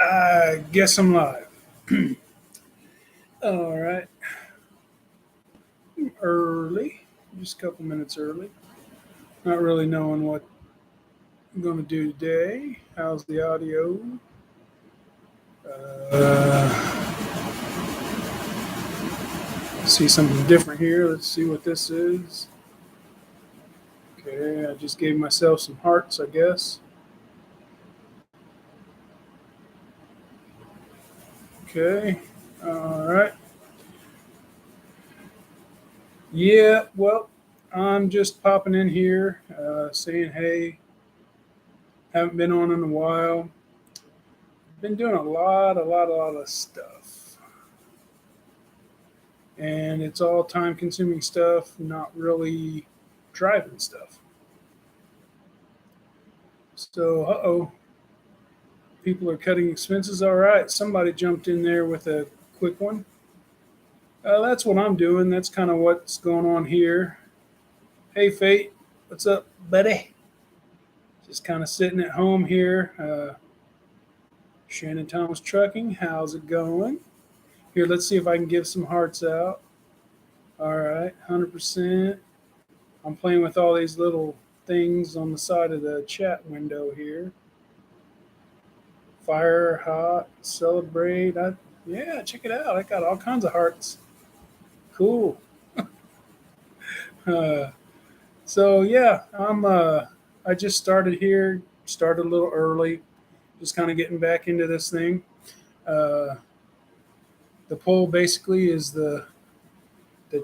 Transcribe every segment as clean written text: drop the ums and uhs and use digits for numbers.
I guess I'm live. All right. Early. Just a couple minutes early. Not really knowing what I'm going to do today. How's the audio? See something different here. Let's see what this is. Okay, I just gave myself some hearts, I guess. Okay. All right. Yeah, well, I'm just popping in here, saying hey. Haven't been on in a while. Been doing a lot of stuff. And it's all time consuming stuff, not really driving stuff. So, people are cutting expenses. All right, somebody jumped in there with a quick one. That's what I'm doing. That's kind of what's going on here. Hey, Fate, what's up, buddy? Just kind of sitting at home here. Shannon Thomas Trucking, how's it going? Here, let's see if I can give some hearts out. All right, 100%. I'm playing with all these little things on the side of the chat window here. Fire, hot, celebrate. Yeah, check it out. I got all kinds of hearts. Cool. Uh, so yeah, I just started here. Started a little early. Just kind of getting back into this thing. Uh, the poll basically is the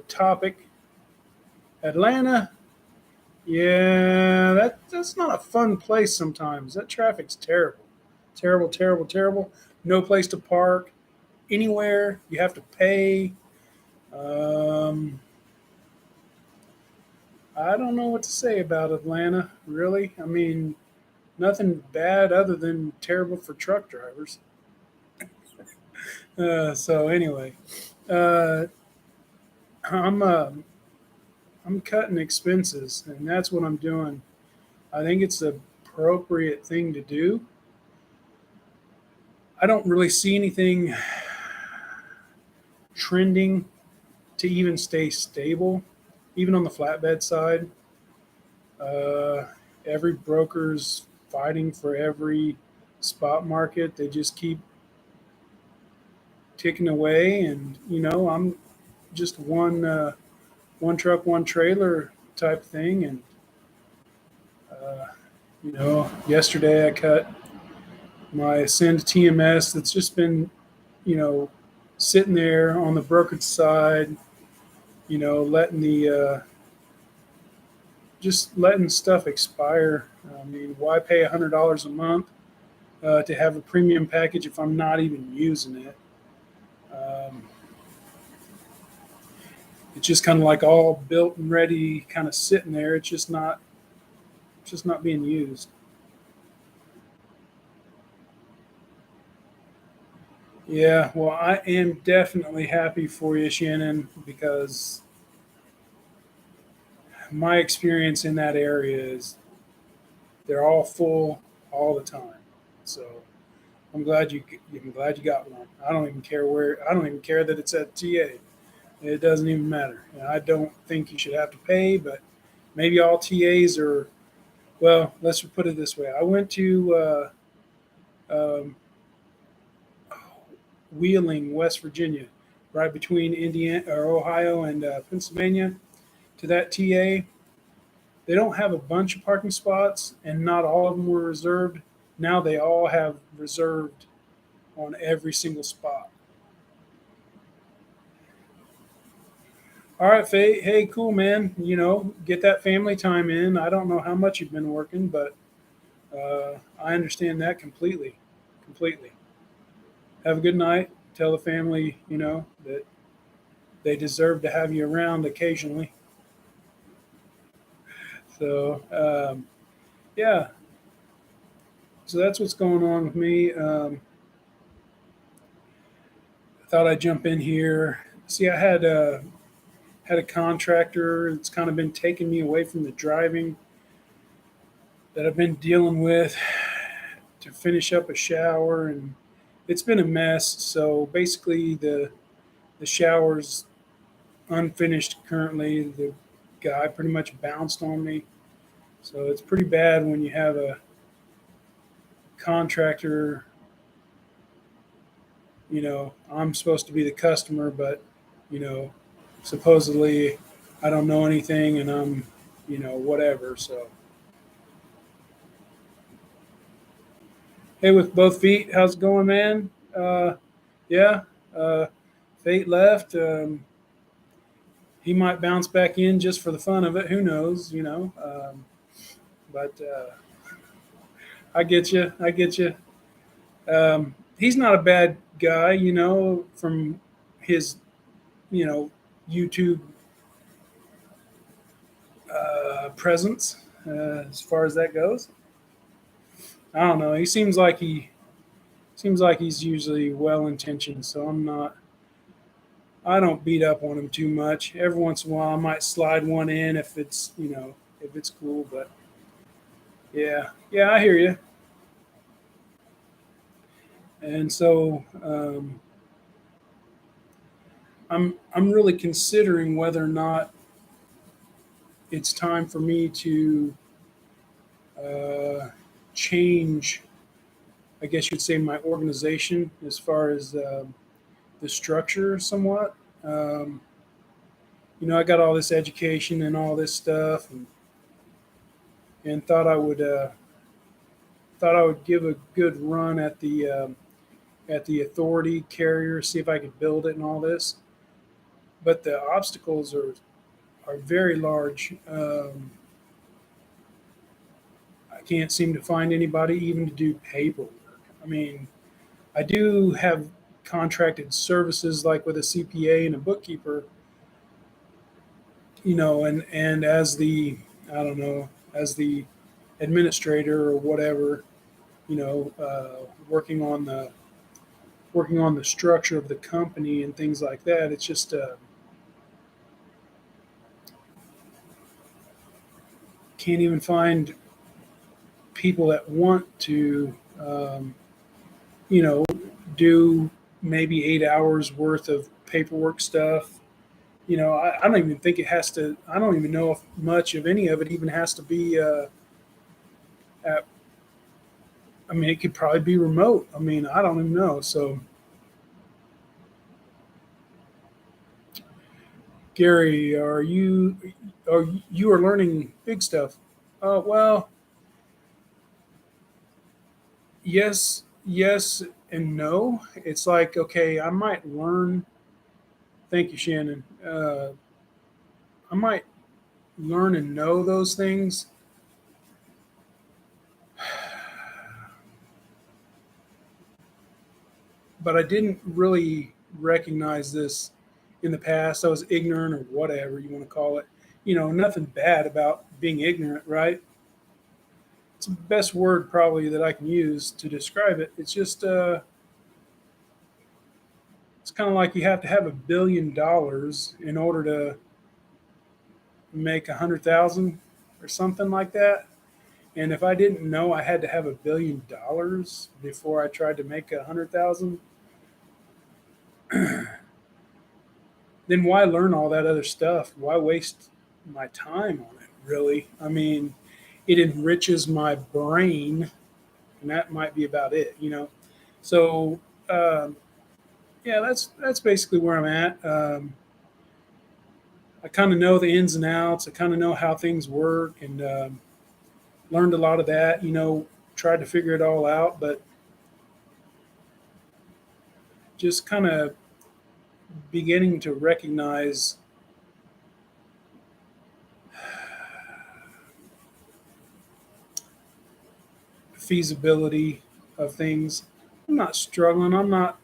topic. Atlanta. Yeah, that's not a fun place sometimes. That traffic's terrible. Terrible, terrible, terrible. No place to park anywhere. You have to pay. Um, I don't know what to say about Atlanta, really. I mean, nothing bad other than terrible for truck drivers. So anyway, uh, I'm uh, I'm cutting expenses, and that's what I'm doing. I think it's the appropriate thing to do. I don't really see anything trending to even stay stable, even on the flatbed side. Uh, every broker's fighting for every spot market. They just keep ticking away, and I'm just one truck, one trailer type thing. And uh, yesterday I cut my Ascend TMS that's just been you know sitting there on the brokerage side, letting the just letting stuff expire. I mean, why pay $100 a month to have a premium package if I'm not even using it? Um, it's just kind of like all built and ready, kind of sitting there. It's just not being used. Yeah, well, I am definitely happy for you, Shannon, because my experience in that area is they're all full all the time. So I'm glad you got one. I don't even care where. I don't even care that it's at TA. It doesn't even matter. And I don't think you should have to pay, but maybe all TAs are. Well, let's put it this way. I went to um, Wheeling, West Virginia, right between Indiana or Ohio and Pennsylvania, to that TA. They don't have a bunch of parking spots, and not all of them were reserved. Now they all have reserved on every single spot. All right, Faye. Hey, cool, man. Get that family time in. I don't know how much you've been working, but I understand that completely. Completely. Have a good night. Tell the family, that they deserve to have you around occasionally. So, yeah. So that's what's going on with me. I thought I'd jump in here. See, I had a contractor that's kind of been taking me away from the driving that I've been dealing with to finish up a shower and it's been a mess. So basically, the shower's unfinished currently. The guy pretty much bounced on me, so it's pretty bad when you have a contractor. I'm supposed to be the customer, but you know, supposedly I don't know anything, and I'm whatever. So hey, with both feet, how's it going, man? Yeah, uh, Fate left. He might bounce back in just for the fun of it. Who knows? But I get you. I get you. He's not a bad guy, from his, you know, YouTube presence, as far as that goes. I don't know. He seems like he's usually well intentioned, so I'm not. I don't beat up on him too much. Every once in a while, I might slide one in if it's cool. But yeah, yeah, I hear you. And so I'm really considering whether or not it's time for me to uh, change. I guess you'd say my organization as far as the structure somewhat. Um, I got all this education and all this stuff, and thought I would give a good run at the authority carrier, see if I could build it and all this. But the obstacles are very large. I can't seem to find anybody even to do paperwork. I mean, I do have contracted services like with a CPA and a bookkeeper, and as the I don't know, as the administrator or whatever, working on the structure of the company and things like that. It's just can't even find people that want to, um, you know, do maybe 8 hours worth of paperwork stuff. I don't even think it has to. I don't even know if much of any of it even has to be. At, I mean, it could probably be remote. I mean, I don't even know. So, Gary, are you are learning big stuff? Well, yes, yes, and no. It's like okay, I might learn. Thank you, Shannon. I might learn and know those things, but I didn't really recognize this in the past. I was ignorant or whatever you want to call it. Nothing bad about being ignorant, right? It's the best word probably that I can use to describe it. It's just, it's kind of like you have to have $1 billion in order to make 100,000 or something like that. And if I didn't know I had to have $1 billion before I tried to make 100,000, then why learn all that other stuff? Why waste my time on it? Really? I mean, it enriches my brain, and that might be about it. So yeah, that's basically where I'm at. I kind of know the ins and outs. I kind of know how things work, and learned a lot of that. Tried to figure it all out, but just kind of beginning to recognize feasibility of things. I'm not struggling. I'm not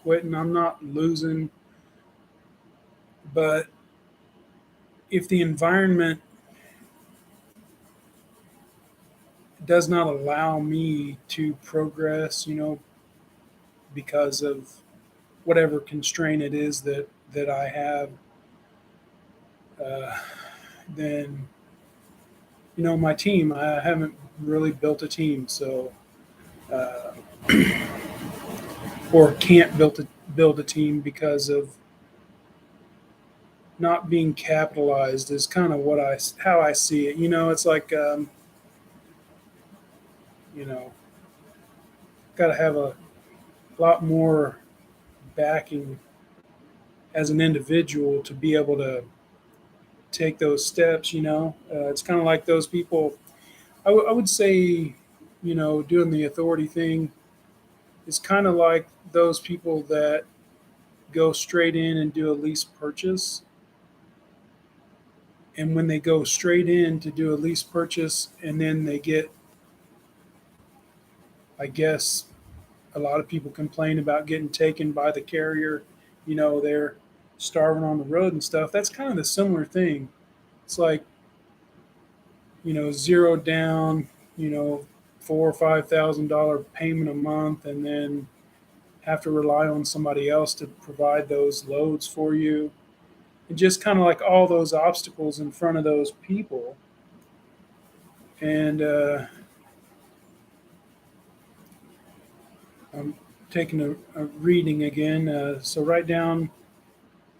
quitting. I'm not losing. But if the environment does not allow me to progress, because of whatever constraint it is that I have, uh, then my team. I haven't really built a team, so uh, or can't build a team because of not being capitalized is kind of how I see it. It's like you know, got to have a lot more backing as an individual to be able to take those steps. It's kind of like those people. I would say, doing the authority thing is kind of like those people that go straight in and do a lease purchase. And when they go straight in to do a lease purchase, and then they get, I guess, a lot of people complain about getting taken by the carrier. They're starving on the road and stuff. That's kind of the similar thing. It's like, zero down, you know, $4 or $5,000 payment a month, and then have to rely on somebody else to provide those loads for you. And just kind of like all those obstacles in front of those people. And I'm taking a reading again. So write down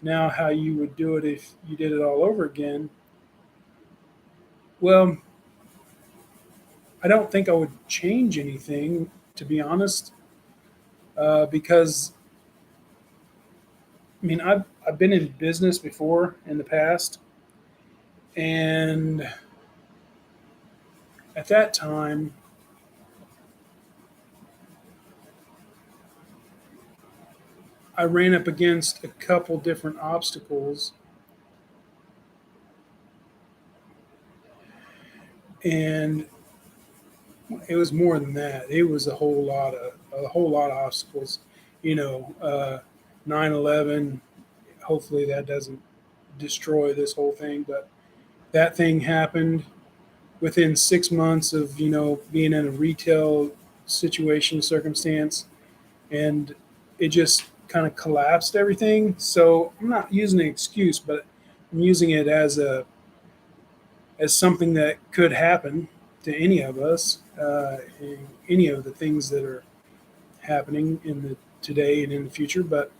now how you would do it if you did it all over again. Well, I don't think I would change anything, to be honest, because I mean I've been in business before in the past, and at that time I ran up against a couple different obstacles, and it was more than that. It was a whole lot of obstacles. You know, 9/11. Hopefully that doesn't destroy this whole thing, but that thing happened within 6 months of being in a retail situation circumstance, and it just kind of collapsed everything. So I'm not using an excuse, but I'm using it as something that could happen to any of us, in any of the things that are happening in the today and in the future. But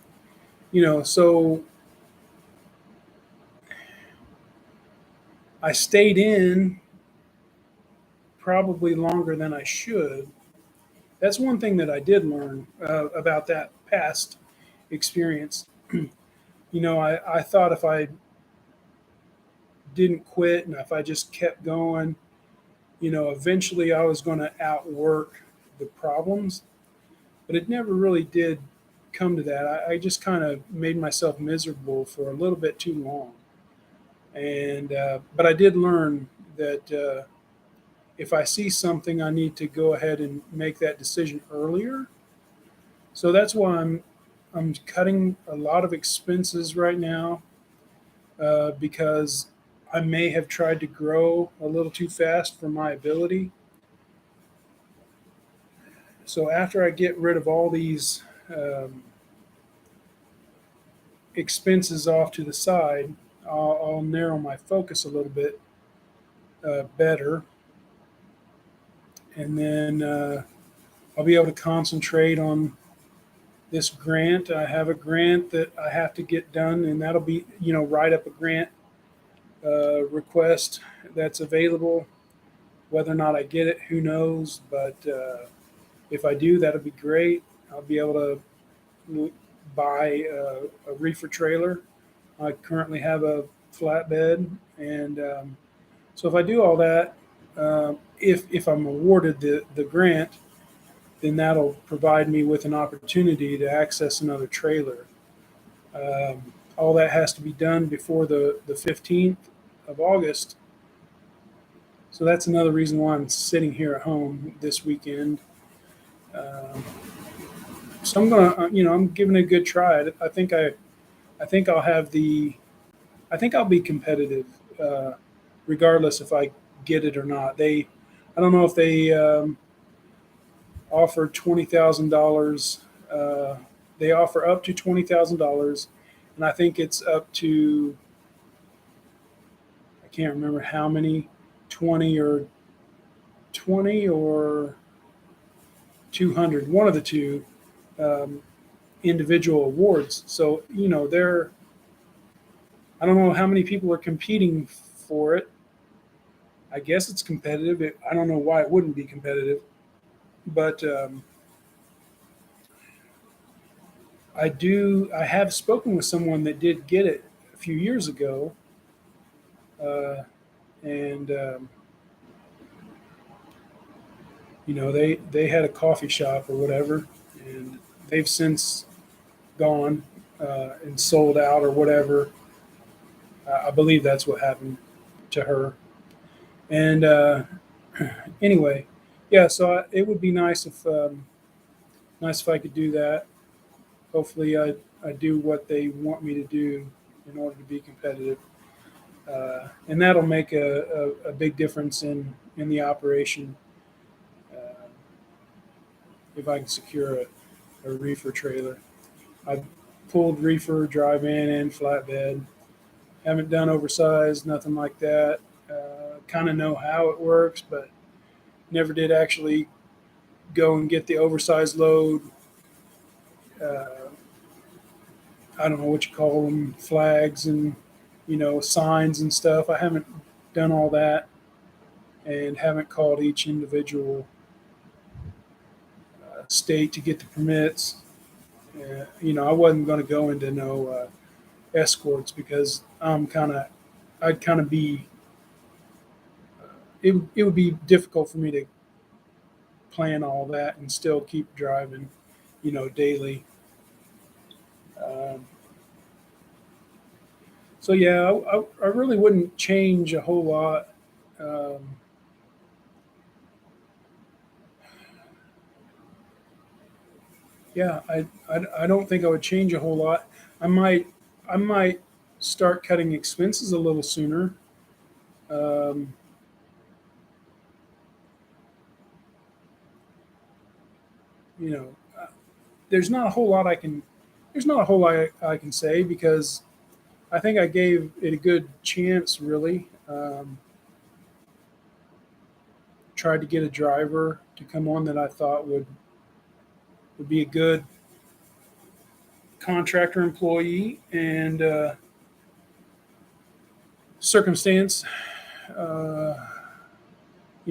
so I stayed in probably longer than I should. That's one thing that I did learn about that past experience. I thought if I didn't quit and if I just kept going, eventually I was going to outwork the problems. But it never really did come to that. I just kind of made myself miserable for a little bit too long. And but I did learn that if I see something, I need to go ahead and make that decision earlier. So that's why I'm cutting a lot of expenses right now, because I may have tried to grow a little too fast for my ability. So after I get rid of all these expenses off to the side, I'll narrow my focus a little bit better, and then I'll be able to concentrate on this grant. I have a grant that I have to get done, and that'll be, write up a grant request that's available. Whether or not I get it, who knows? But if I do, that'll be great. I'll be able to buy a reefer trailer. I currently have a flatbed, and so if I do all that, if I'm awarded the grant, then that'll provide me with an opportunity to access another trailer. All that has to be done before the 15th of August. So that's another reason why I'm sitting here at home this weekend. Um, so I'm gonna, I'm giving it a good try. I think I'll have I think I'll be competitive, regardless if I get it or not. I don't know if they offer $20,000. They offer up to $20,000, and I think it's up to, I can't remember how many, 20 or 200, one of the two. Um, individual awards. So they're I don't know how many people are competing for it. I guess it's competitive. I don't know why it wouldn't be competitive, but I have spoken with someone that did get it a few years ago, uh, and they had a coffee shop or whatever, and they've since gone and sold out or whatever. I believe that's what happened to her. And anyway, yeah. So it would be nice if I could do that. Hopefully, I do what they want me to do in order to be competitive, and that'll make a big difference in the operation uh, if I can secure a reefer trailer. I've pulled reefer, drive in, and flatbed. Haven't done oversized, nothing like that. Kind of know how it works, but never did actually go and get the oversized load. Uh, I don't know what you call them, flags and signs and stuff. I haven't done all that and haven't called each individual state to get the permits. I wasn't going to go into no escorts because I'd kind of be it would be difficult for me to plan all that and still keep driving, daily. Um, so yeah, I really wouldn't change a whole lot. Um, yeah, I don't think I would change a whole lot. I might I might start cutting expenses a little sooner. Um, you know, there's not a whole lot I can there's not a whole lot I can say because I think I gave it a good chance. Really, tried to get a driver to come on that I thought would be a good contractor employee, and circumstance. Uh,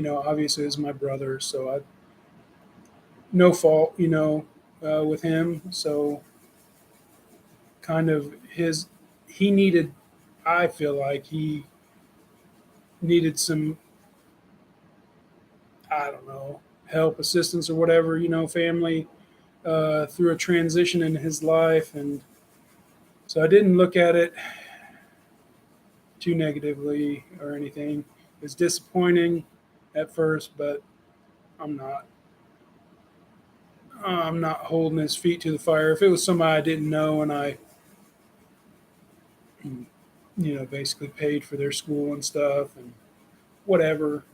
obviously, is my brother, so I no fault, with him. So kind of he needed. I feel like he needed some, I don't know, help, assistance, or whatever. Family through a transition in his life, and so I didn't look at it too negatively or anything. It's disappointing at first, but I'm not. I'm not holding his feet to the fire. If it was somebody I didn't know and I, basically paid for their school and stuff and whatever,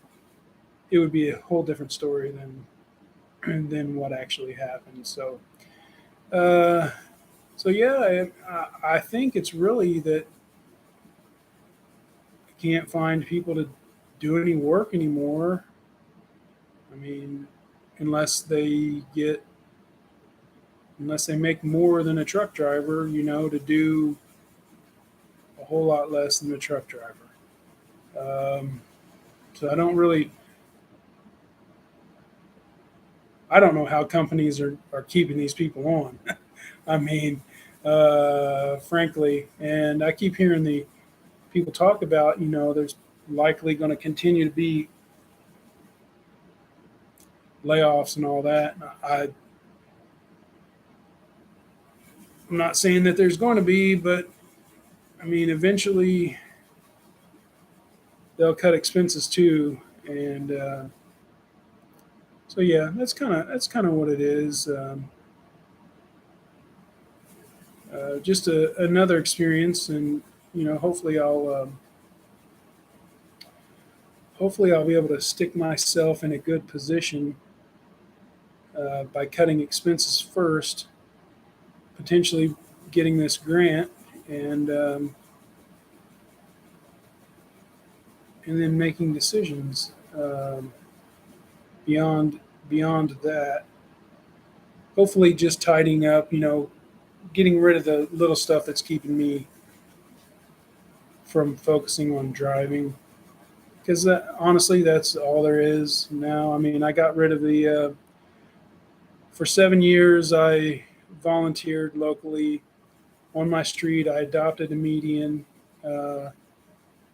it would be a whole different story than what actually happened. Uh, so yeah, I think it's really that I can't find people to do any work anymore. I mean, unless they get unless they make more than a truck driver, to do a whole lot less than a truck driver. Um, so I don't know how companies are keeping these people on. I mean, frankly, and I keep hearing the people talk about, there's likely going to continue to be layoffs and all that. I'm not saying that there's going to be, but I mean, eventually they'll cut expenses too, and so yeah, that's kind of what it is. Just another experience, and hopefully I'll be able to stick myself in a good position by cutting expenses first, potentially getting this grant, and and then making decisions beyond beyond that. Hopefully, just tidying up, getting rid of the little stuff that's keeping me from focusing on driving. Because honestly, that's all there is now. I mean, I got rid of for 7 years, I volunteered locally on my street. I adopted a median. Uh,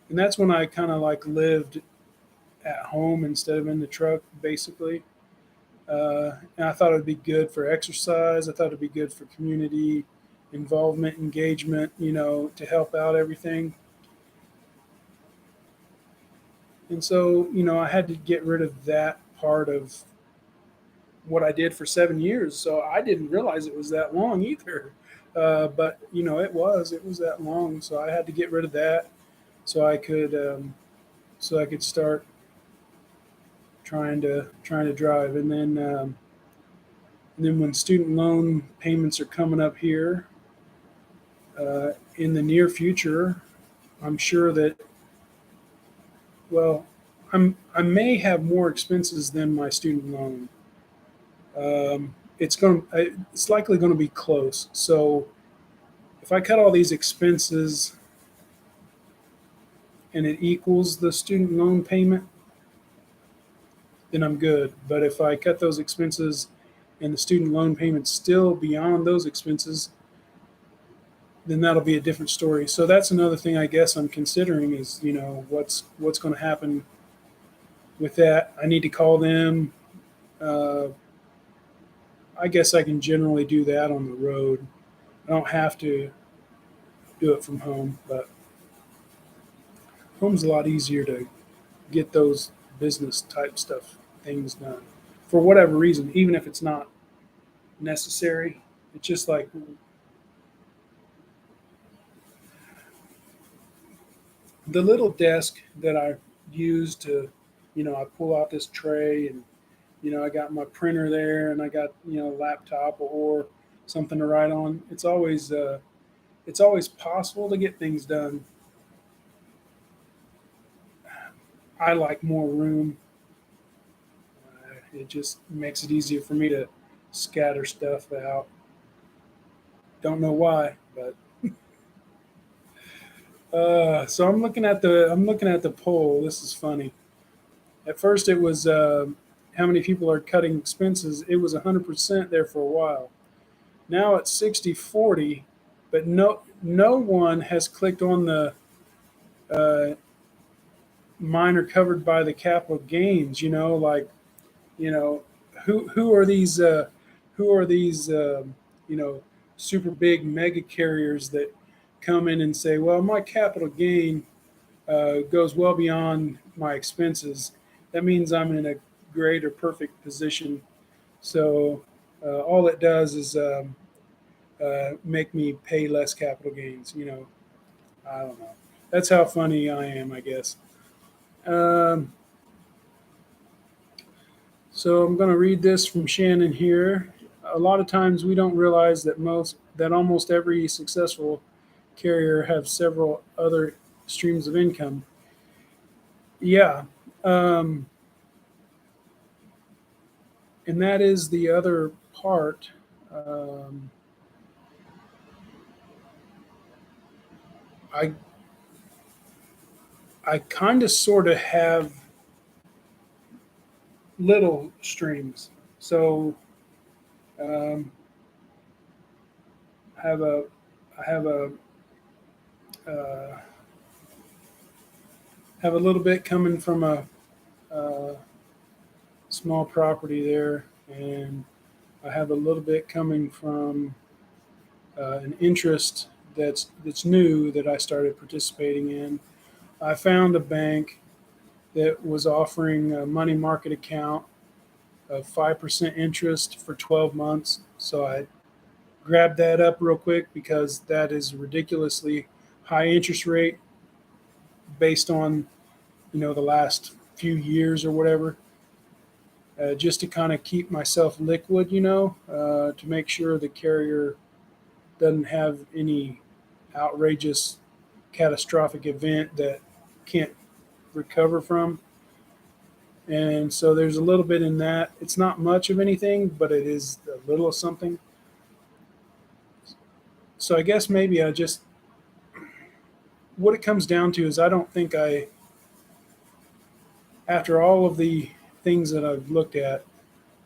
and that's when I kind of like lived at home instead of in the truck, basically. And I thought it would be good for exercise. I thought it'd be good for community involvement, engagement, to help out everything. And so, I had to get rid of that part of what I did for 7 years. So I didn't realize it was that long either. But it was that long. So I had to get rid of that so I could start trying to drive. And then when student loan payments are coming up here in the near future, I'm sure that, well, I may have more expenses than my student loan. It's likely going to be close. So if I cut all these expenses and it equals the student loan payment, then I'm good. But if I cut those expenses and the student loan payment's still beyond those expenses, then that'll be a different story. So that's another thing I guess I'm considering is, what's going to happen with that. I need to call them. Uh, I guess I can generally do that on the road. I don't have to do it from home, but home's a lot easier to get those business type stuff things done for whatever reason, even if it's not necessary. It's just like the little desk that I use to, I pull out this tray and, I got my printer there and I got, a laptop or something to write on. It's always possible to get things done. I like more room. It just makes it easier for me to scatter stuff out. Don't know why, but so I'm looking at the poll. This is funny. At first, it was how many people are cutting expenses. It was 100% there for a while. Now it's 60-40, but no one has clicked on the uh, mine are covered by the capital gains. You know, who are these? You know, super big mega carriers that come in and say, "Well, my capital gain goes well beyond my expenses. That means I'm in a great or perfect position. So all it does is make me pay less capital gains. I don't know. That's how funny I am, I guess. Um, so I'm going to read this from Shannon here. A lot of times we don't realize that almost every successful carrier have several other streams of income. Yeah, um, and that is the other part. Um, I I kind of sort of have little streams. So um, I have a I uh, have a little bit coming from a uh, small property there, and I have a little bit coming from an interest that's new that I started participating in. I found a bank that was offering a money market account of 5% interest for 12 months. So I grabbed that up real quick because that is a ridiculously high interest rate based on the last few years or whatever. Just to kind of keep myself liquid, to make sure the carrier doesn't have any outrageous catastrophic event that can't recover from. And so there's a little bit in that. It's not much of anything, but it is a little of something. So I guess maybe what it comes down to is I don't think after all of the things that I've looked at,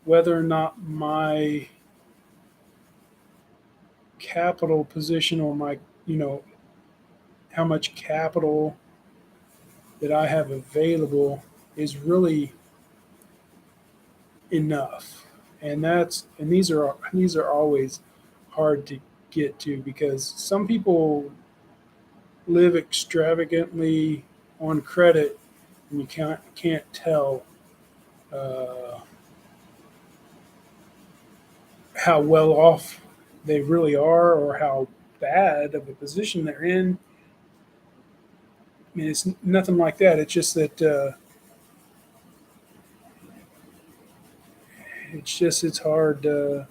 whether or not my capital position or my, you know, how much capital that I have available is really enough. And these are always hard to get to because some people live extravagantly on credit and you can't tell uh, how well off they really are or how bad of a position they're in. I mean, it's nothing like that. It's just that it's hard to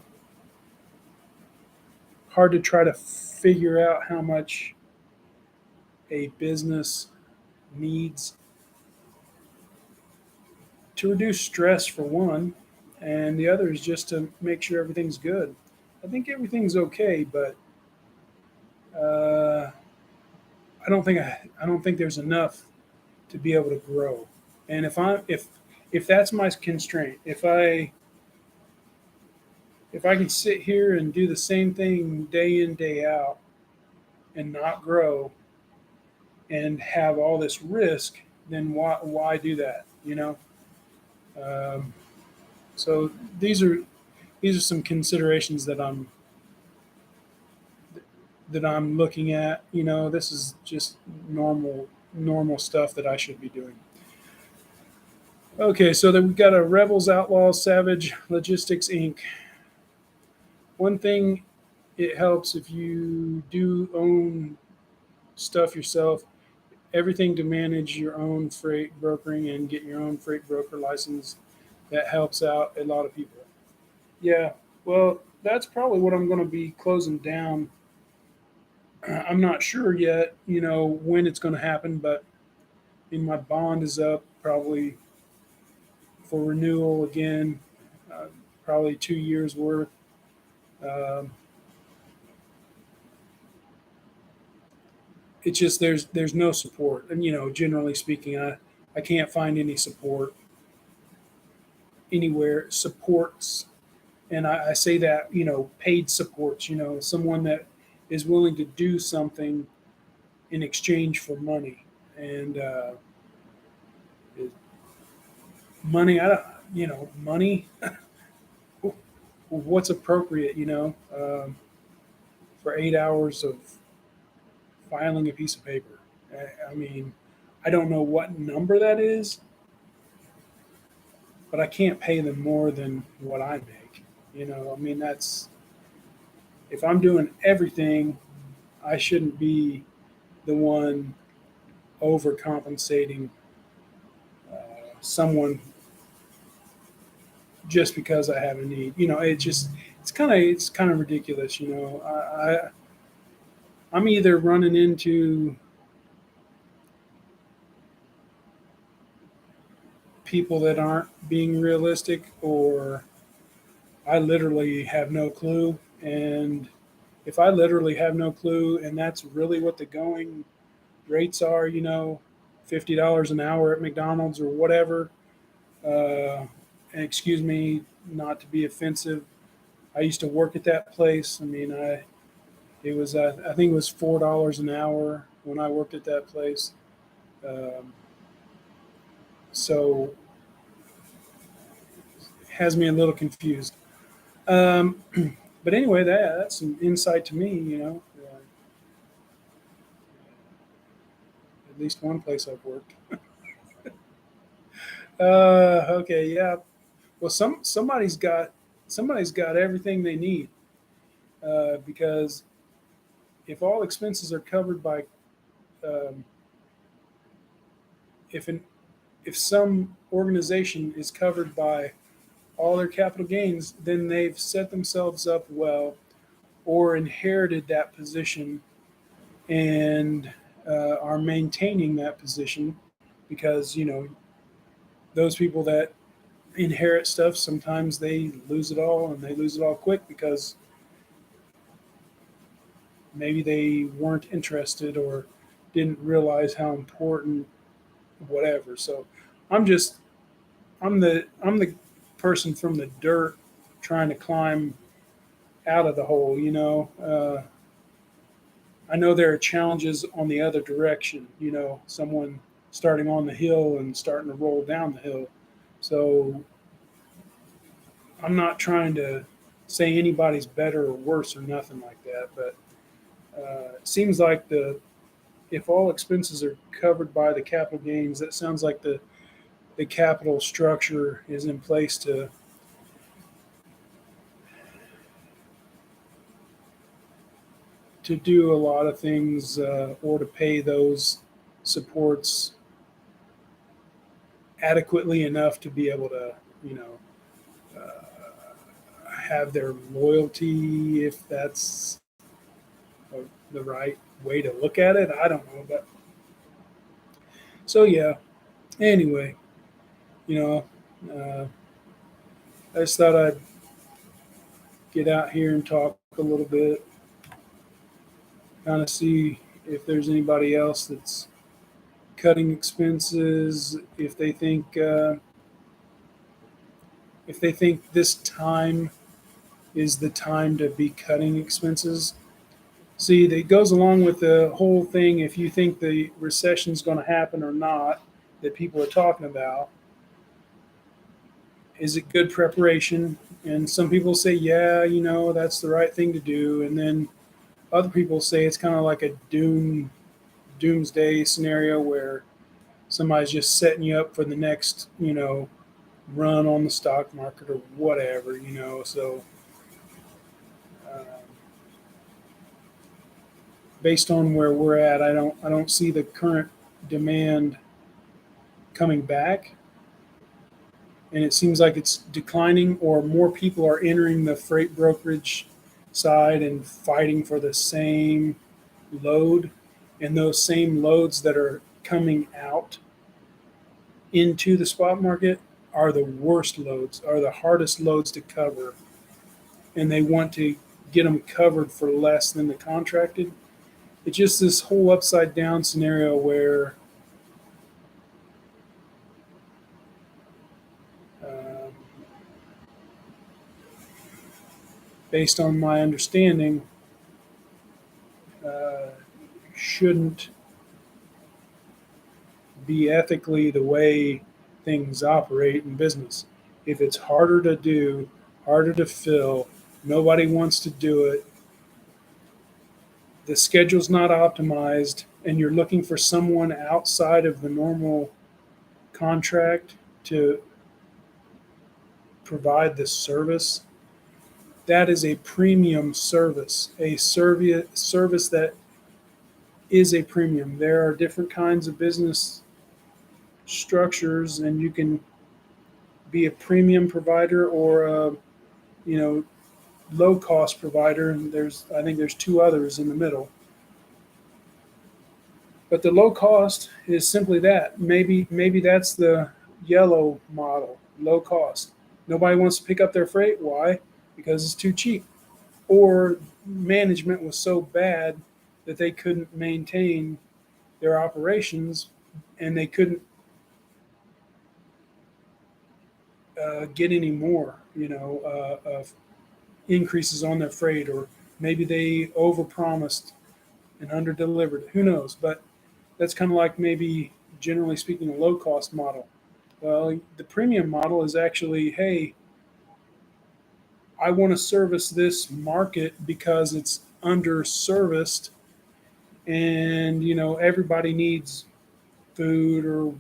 try to figure out how much a business needs to reduce stress for one, and the other is just to make sure everything's good. I think everything's okay, but uh, I don't think there's enough to be able to grow. And if that's my constraint, if I can sit here and do the same thing day in day out and not grow and have all this risk, then why do that? You know. Um, so these are some considerations that I'm looking at. You know, this is just normal stuff that I should be doing. Okay, so then we've got a Rebels Outlaws Savage Logistics Inc. One thing, it helps if you do own stuff yourself, everything to manage your own freight brokering and get your own freight broker license. That helps out a lot of people. Yeah, well, that's probably what I'm going to be closing down. I'm not sure yet, you know, when it's going to happen, but my bond is up probably for renewal again, uh, probably 2 years worth. Um, it's just there's no support, and you know, generally speaking, I can't find any support anywhere. Supports, and I say that, you know, paid supports. You know, someone that is willing to do something in exchange for money, and money. I don't, you know, money. What's appropriate? You know, for 8 hours of filing a piece of paper. I mean, I don't know what number that is, but I can't pay them more than what I make. You know, I mean, that's if I'm doing everything, I shouldn't be the one overcompensating someone just because I have a need. You know, it's kind of ridiculous. You know, I'm either running into people that aren't being realistic, or I literally have no clue. And if I literally have no clue, and that's really what the going rates are, you know, $50 an hour at McDonald's or whatever. And excuse me, not to be offensive. I used to work at that place. I mean, I think it was $4 an hour when I worked at that place. Um, so it has me a little confused. Um, but anyway, that's some insight to me. You know, at least one place I've worked. Okay, yeah. Well, somebody's got everything they need because if all expenses are covered by um, if an if some organization is covered by all their capital gains, then they've set themselves up well or inherited that position and are maintaining that position because you know those people that inherit stuff sometimes they lose it all and they lose it all quick because maybe they weren't interested or didn't realize how important whatever. So I'm just I'm the person from the dirt trying to climb out of the hole. I know there are challenges on the other direction. Someone starting on the hill and starting to roll down the hill. So I'm not trying to say anybody's better or worse or nothing like that, but it seems like the if all expenses are covered by the capital gains, that sounds like the capital structure is in place to do a lot of things or to pay those supports adequately enough to be able to, you know, have their loyalty, if that's the right way to look at it. I don't know, but so yeah. Anyway, you know, uh, I just thought I'd get out here and talk a little bit, kind of see if there's anybody else that's cutting expenses, if they think this time is the time to be cutting expenses. See, that goes along with the whole thing. If you think the recession is going to happen or not, that people are talking about, is it good preparation? And some people say, yeah, that's the right thing to do. And then other people say it's kind of like a doomsday scenario where somebody's just setting you up for the next, run on the stock market or whatever. So, um, based on where we're at, I don't see the current demand coming back, and it seems like it's declining, or more people are entering the freight brokerage side and fighting for the same load, and those same loads that are coming out into the spot market are the worst loads, are the hardest loads to cover, and they want to get them covered for less than the contracted. It's just this whole upside down scenario where, um, based on my understanding, uh, shouldn't be ethically the way things operate in business. If it's harder to do, harder to fill, nobody wants to do it, the schedule's not optimized, and you're looking for someone outside of the normal contract to provide the service, that is a premium service, a service that is a premium. There are different kinds of business structures, and you can be a premium provider or a you know low cost provider. And I think there's two others in the middle. But the low cost is simply that. Maybe that's the yellow model, low cost. Nobody wants to pick up their freight. Why? Because it's too cheap. Or management was so bad that they couldn't maintain their operations, and they couldn't get any more, of increases on their freight, or maybe they overpromised and underdelivered. Who knows? But that's kind of like, maybe generally speaking, a low cost model. Well, the premium model is actually, hey, I want to service this market because it's underserviced, and everybody needs food or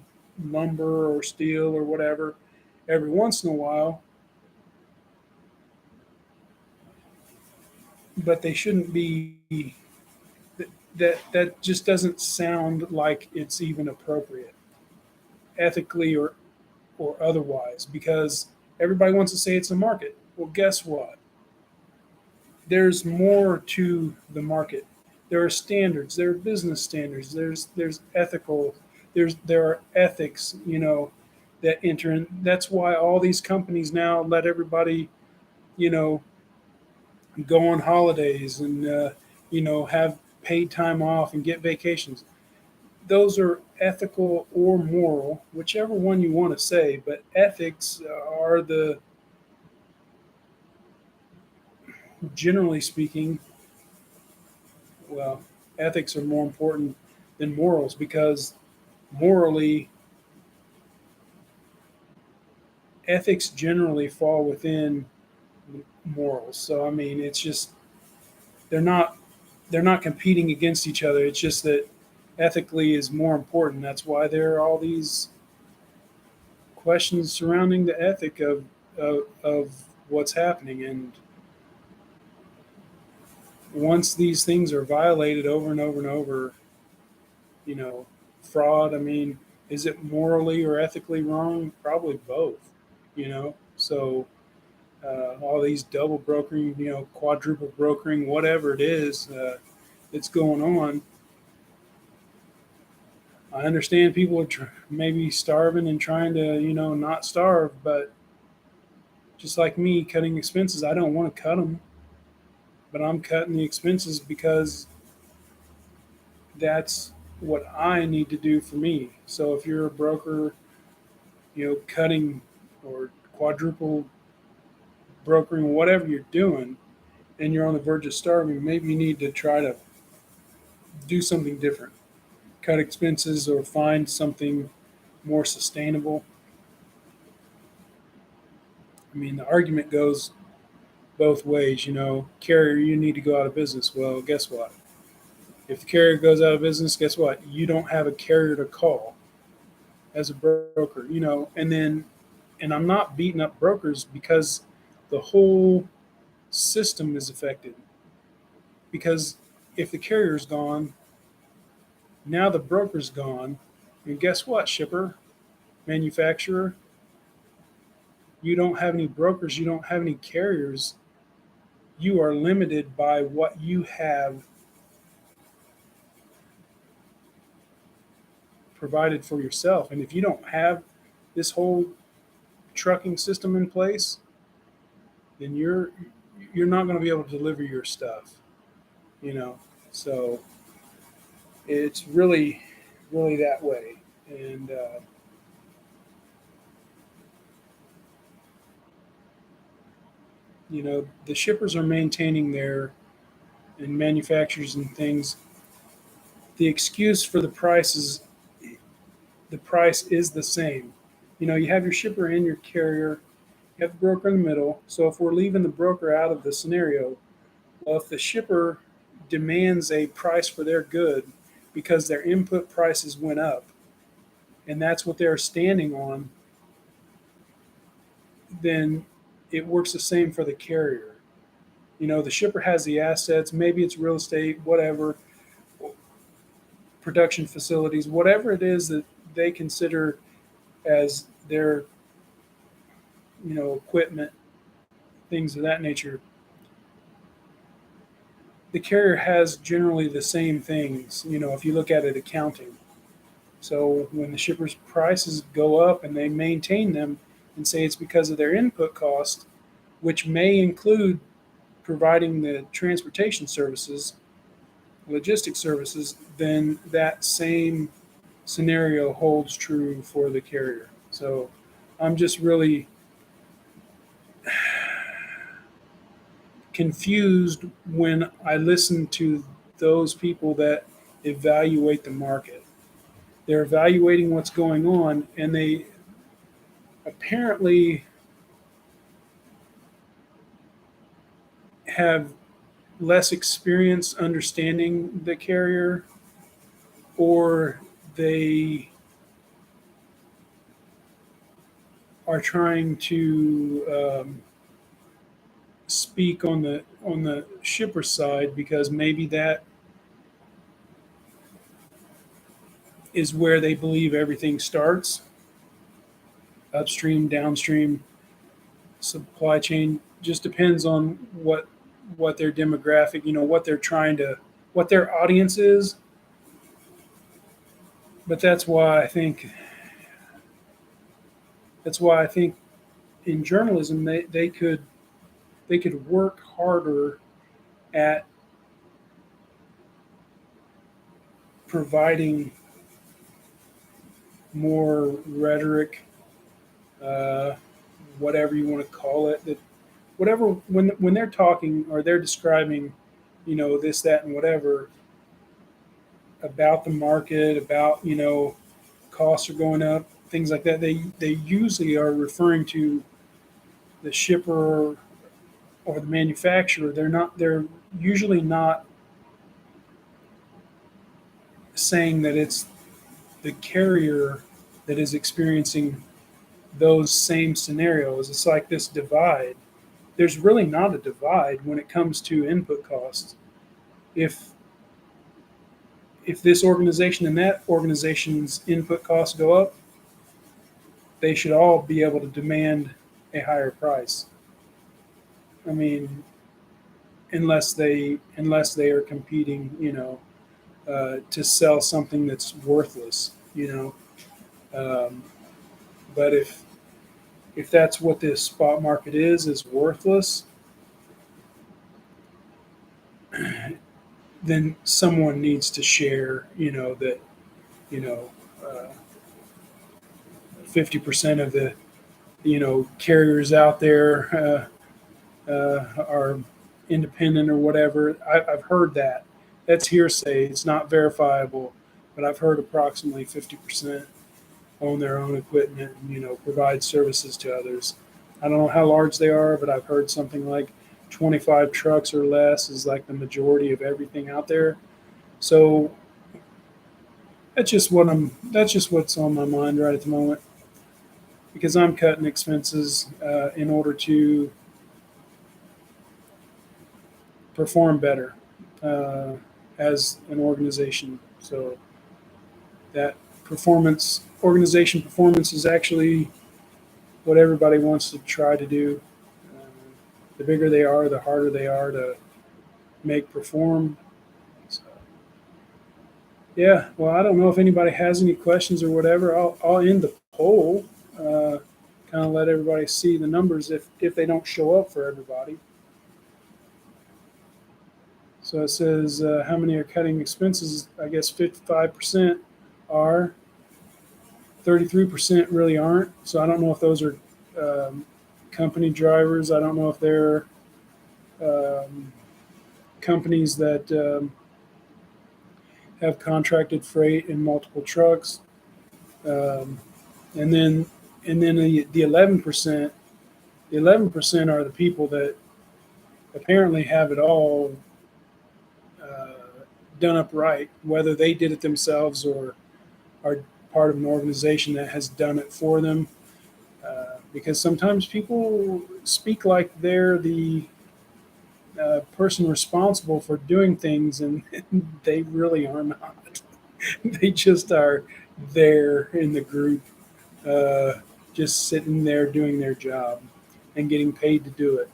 lumber or steel or whatever every once in a while, but they shouldn't be. That just doesn't sound like it's even appropriate, ethically or otherwise, because everybody wants to say it's a market. Well, guess what? There's more to the market. There are standards. There are business standards. There's ethical. There are ethics. That enter in. That's why all these companies now let everybody you know go on holidays and have paid time off and get vacations. Those are ethical or moral, whichever one you want to say, but ethics are generally speaking, well, ethics are more important than morals because morally, ethics generally fall within morals. So I mean, it's just they're not they're not competing against each other. It's just that ethically is more important. That's why there are all these questions surrounding the ethic of what's happening. And once these things are violated over and over and over, you know, fraud, I mean, is it morally or ethically wrong? Probably both, So all these double brokering, quadruple brokering, whatever it is that's going on. I understand people are maybe starving and trying to, not starve, but just like me cutting expenses, I don't want to cut them, but I'm cutting the expenses because that's what I need to do for me. So if you're a broker, cutting or quadruple brokering, whatever you're doing, and you're on the verge of starving, maybe you need to try to do something different, cut expenses or find something more sustainable. I mean, the argument goes both ways. Carrier, you need to go out of business. Well, guess what? If the carrier goes out of business, guess what? You don't have a carrier to call as a broker, and I'm not beating up brokers because the whole system is affected. Because if the carrier's gone, now the broker's gone, and guess what, shipper, manufacturer, you don't have any brokers, you don't have any carriers. You are limited by what you have provided for yourself. And if you don't have this whole trucking system in place, then you're not going to be able to deliver your stuff. You know, so it's really that way. And the shippers are maintaining their and manufacturers and things. The excuse for the price is the same. You have your shipper and your carrier. You have the broker in the middle. So if we're leaving the broker out of the scenario, well, if the shipper demands a price for their good because their input prices went up, and that's what they're standing on, then it works the same for the carrier. The shipper has the assets, maybe it's real estate, whatever, production facilities, whatever it is that they consider as their, equipment, things of that nature. The carrier has generally the same things, if you look at it accounting. So when the shipper's prices go up and they maintain them and say it's because of their input cost, which may include providing the transportation services, logistics services, then that same scenario holds true for the carrier. So I'm just really confused when I listen to those people that evaluate the market. They're evaluating what's going on, and they apparently have less experience understanding the carrier, or they are trying to speak on the shipper side because maybe that is where they believe everything starts, upstream, downstream, supply chain. Just depends on what their demographic, what they're trying to, what their audience is. But that's why I think in journalism they could work harder at providing more rhetoric, uh, whatever you want to call it, that whatever when they're talking or they're describing, this, that, and whatever about the market, about costs are going up, things like that. They usually are referring to the shipper or the manufacturer. They're usually not saying that it's the carrier that is experiencing those same scenarios. It's like this divide. There's really not a divide when it comes to input costs. If if this organization and that organization's input costs go up, they should all be able to demand a higher price. I mean, unless they are competing, to sell something that's worthless, Um, but if that's what this spot market is worthless, then someone needs to share, that, you know, uh, 50% of the, carriers out there are independent or whatever. I've heard that. That's hearsay. It's not verifiable, but I've heard approximately 50% own their own equipment and, provide services to others. I don't know how large they are, but I've heard something like 25 trucks or less is like the majority of everything out there. So that's just what's on my mind right at the moment, because I'm cutting expenses in order to perform better uh, as an organization. So that organization performance is actually what everybody wants to try to do. Uh, the bigger they are, the harder they are to make perform. So, yeah, well, I don't know if anybody has any questions or whatever. I'll end the poll, kind of let everybody see the numbers if they don't show up for everybody. So it says how many are cutting expenses. I guess 55% are. 33% really aren't. So I don't know if those are um, company drivers. I don't know if they're um, companies that have contracted freight in multiple trucks. Um, and then the 11%, the 11% are the people that apparently have it all uh, done up right, whether they did it themselves or are part of an organization that has done it for them. Because sometimes people speak like they're the person responsible for doing things, and they really are not. They just are there in the group, uh, just sitting there doing their job and getting paid to do it.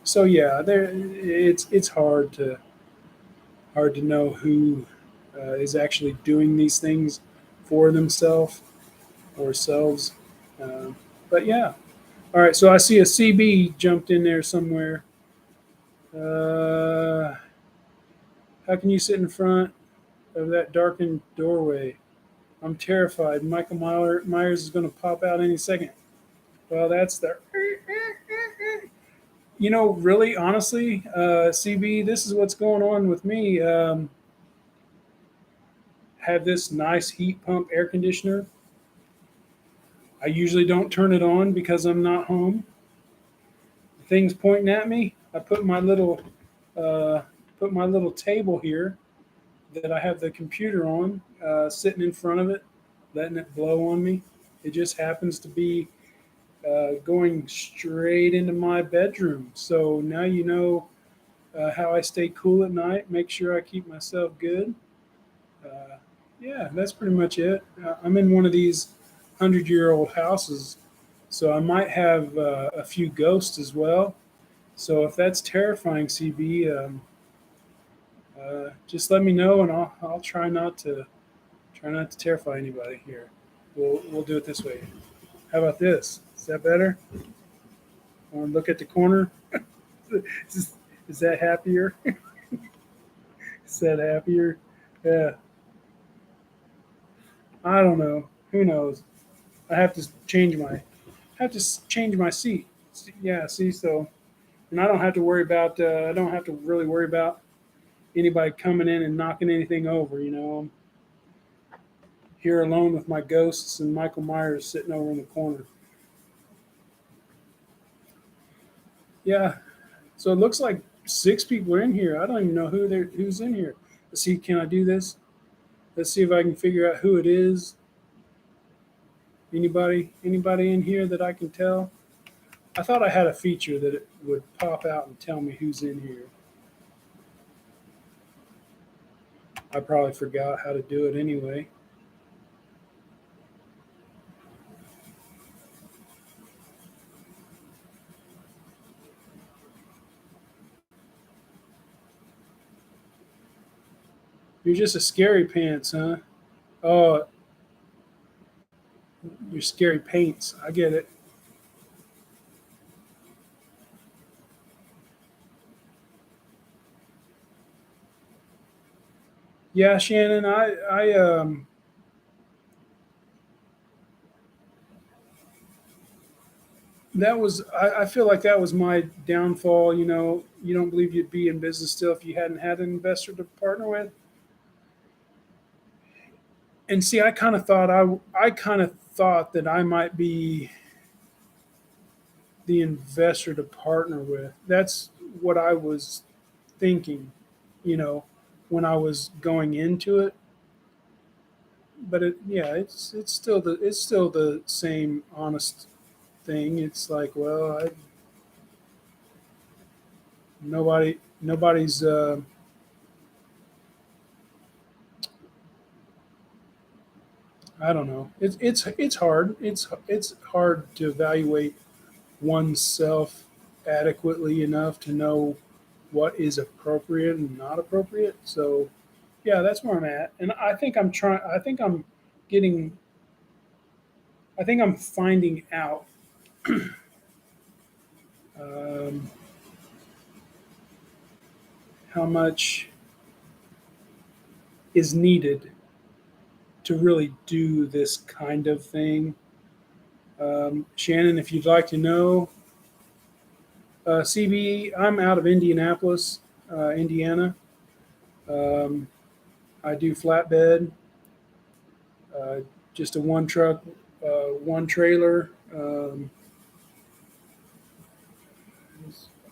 So yeah, it's hard to know who is actually doing these things for themselves or selves. Um, but yeah, all right. So I see a CB jumped in there somewhere. Uh, how can you sit in front of that darkened doorway? I'm terrified. Myers is going to pop out any second. Well, that's the. Really, honestly, CB, this is what's going on with me. Have this nice heat pump air conditioner. I usually don't turn it on because I'm not home. The thing's pointing at me. I uh, put my little table here that I have the computer on, sitting in front of it, letting it blow on me. It just happens to be going straight into my bedroom. So now you know how I stay cool at night. Make sure I keep myself good. Uh, yeah, that's pretty much it. I'm in one of these 100-year-old houses, so I might have a few ghosts as well. So if that's terrifying, CB, just let me know, and I'll try not to terrify anybody here. We'll do it this way. How about this? Is that better? Want to look at the corner? is, is that happier? Is that happier? Yeah, I don't know. Who knows? I have to change my seat. Yeah, see, so and I don't have to worry about. I don't have to really worry about anybody coming in and knocking anything over. I'm here alone with my ghosts and Michael Myers sitting over in the corner. Yeah, so it looks like six people are in here. I don't even know who's in here. Let's see. Can I do this? Let's see if I can figure out who it is. Anybody in here that I can tell? I thought I had a feature that it would pop out and tell me who's in here. I probably forgot how to do it anyway. You're just a scary pants, huh? Oh, you're scary paints. I get it. Yeah, Shannon, I feel like that was my downfall. You don't believe you'd be in business still if you hadn't had an investor to partner with. And see, I kind of thought that I might be the investor to partner with. That's what I was thinking, you know, when I was going into it. But yeah, it's still the same honest thing. It's like, well, nobody's. I don't know. It's hard. It's hard to evaluate oneself adequately enough to know what is appropriate and not appropriate. So yeah, that's where I'm at, and I think I'm trying. Getting. I think I'm finding out um, how much is needed to really do this kind of thing. Shannon, if you'd like to know, CB, I'm out of Indianapolis, Indiana. Um, I do flatbed, uh, just a one truck, one trailer.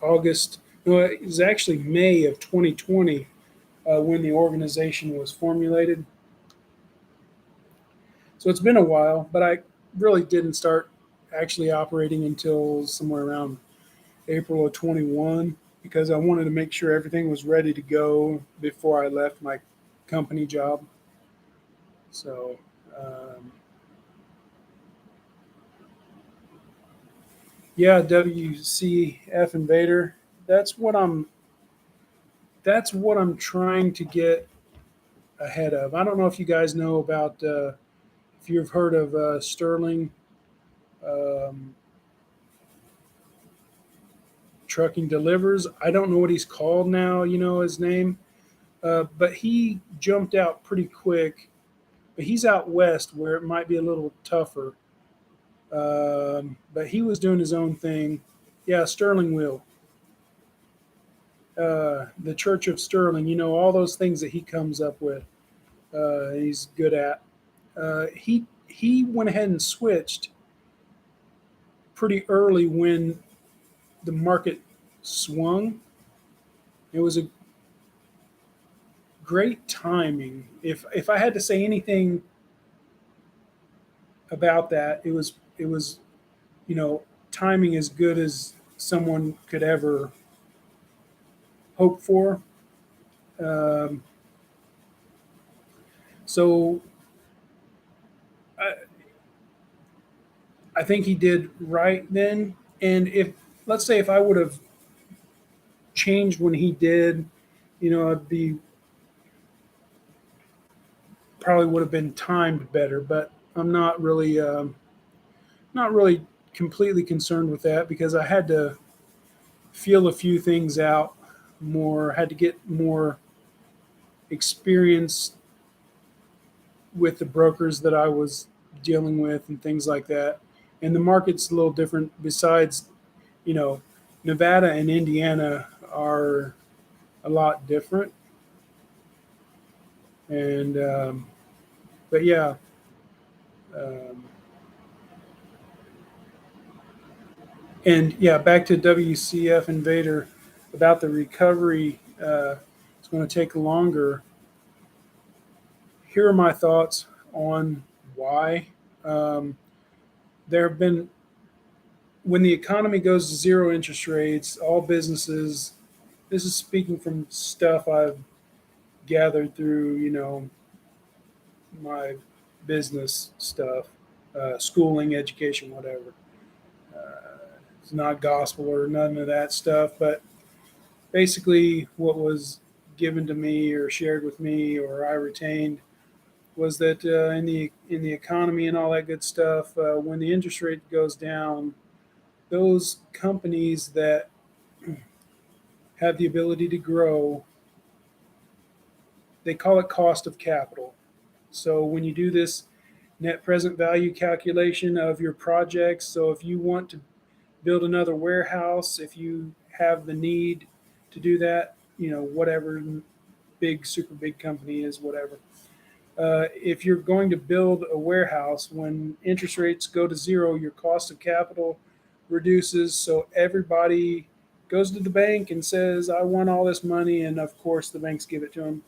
August, no, it was actually May of 2020 when the organization was formulated. So it's been a while, but I really didn't start actually operating until somewhere around April of 21 because I wanted to make sure everything was ready to go before I left my company job. So, um, yeah, WCF Invader. That's what I'm. That's what I'm trying to get ahead of. I don't know if you guys know about if you've heard of Sterling um, Trucking Delivers. I don't know what he's called now. His name, but he jumped out pretty quick. But he's out west where it might be a little tougher. But he was doing his own thing. Yeah, Sterling Will, the Church of Sterling. All those things that he comes up with. He's good at. He went ahead and switched pretty early when the market swung. It was a great timing. If I had to say anything about that, it was you know timing as good as someone could ever hope for. Um, so I, I think he did right then. And if let's say if I would have changed when he did, I'd be probably would have been timed better. But I'm not really completely concerned with that because I had to feel a few things out more. Had to get more experience with the brokers that I was dealing with and things like that. And the market's a little different. Besides, you know, Nevada and Indiana are a lot different. And but yeah, um, and yeah, back to WCF Invader about the recovery. It's going to take longer. Here are my thoughts on why. Um, there have been when the economy goes to zero interest rates, all businesses. This is speaking from stuff I've gathered through, my business stuff, schooling, education, whatever. It's not gospel or none of that stuff, but basically, what was given to me or shared with me or I retained was that in the economy and all that good stuff, when the interest rate goes down, those companies that have the ability to grow, they call it cost of capital. So when you do this net present value calculation of your projects, so if you want to build another warehouse, if you have the need to do that, whatever big, super big company is, whatever. If you're going to build a warehouse, when interest rates go to zero, your cost of capital reduces. So everybody goes to the bank and says, I want all this money. And of course, the banks give it to them.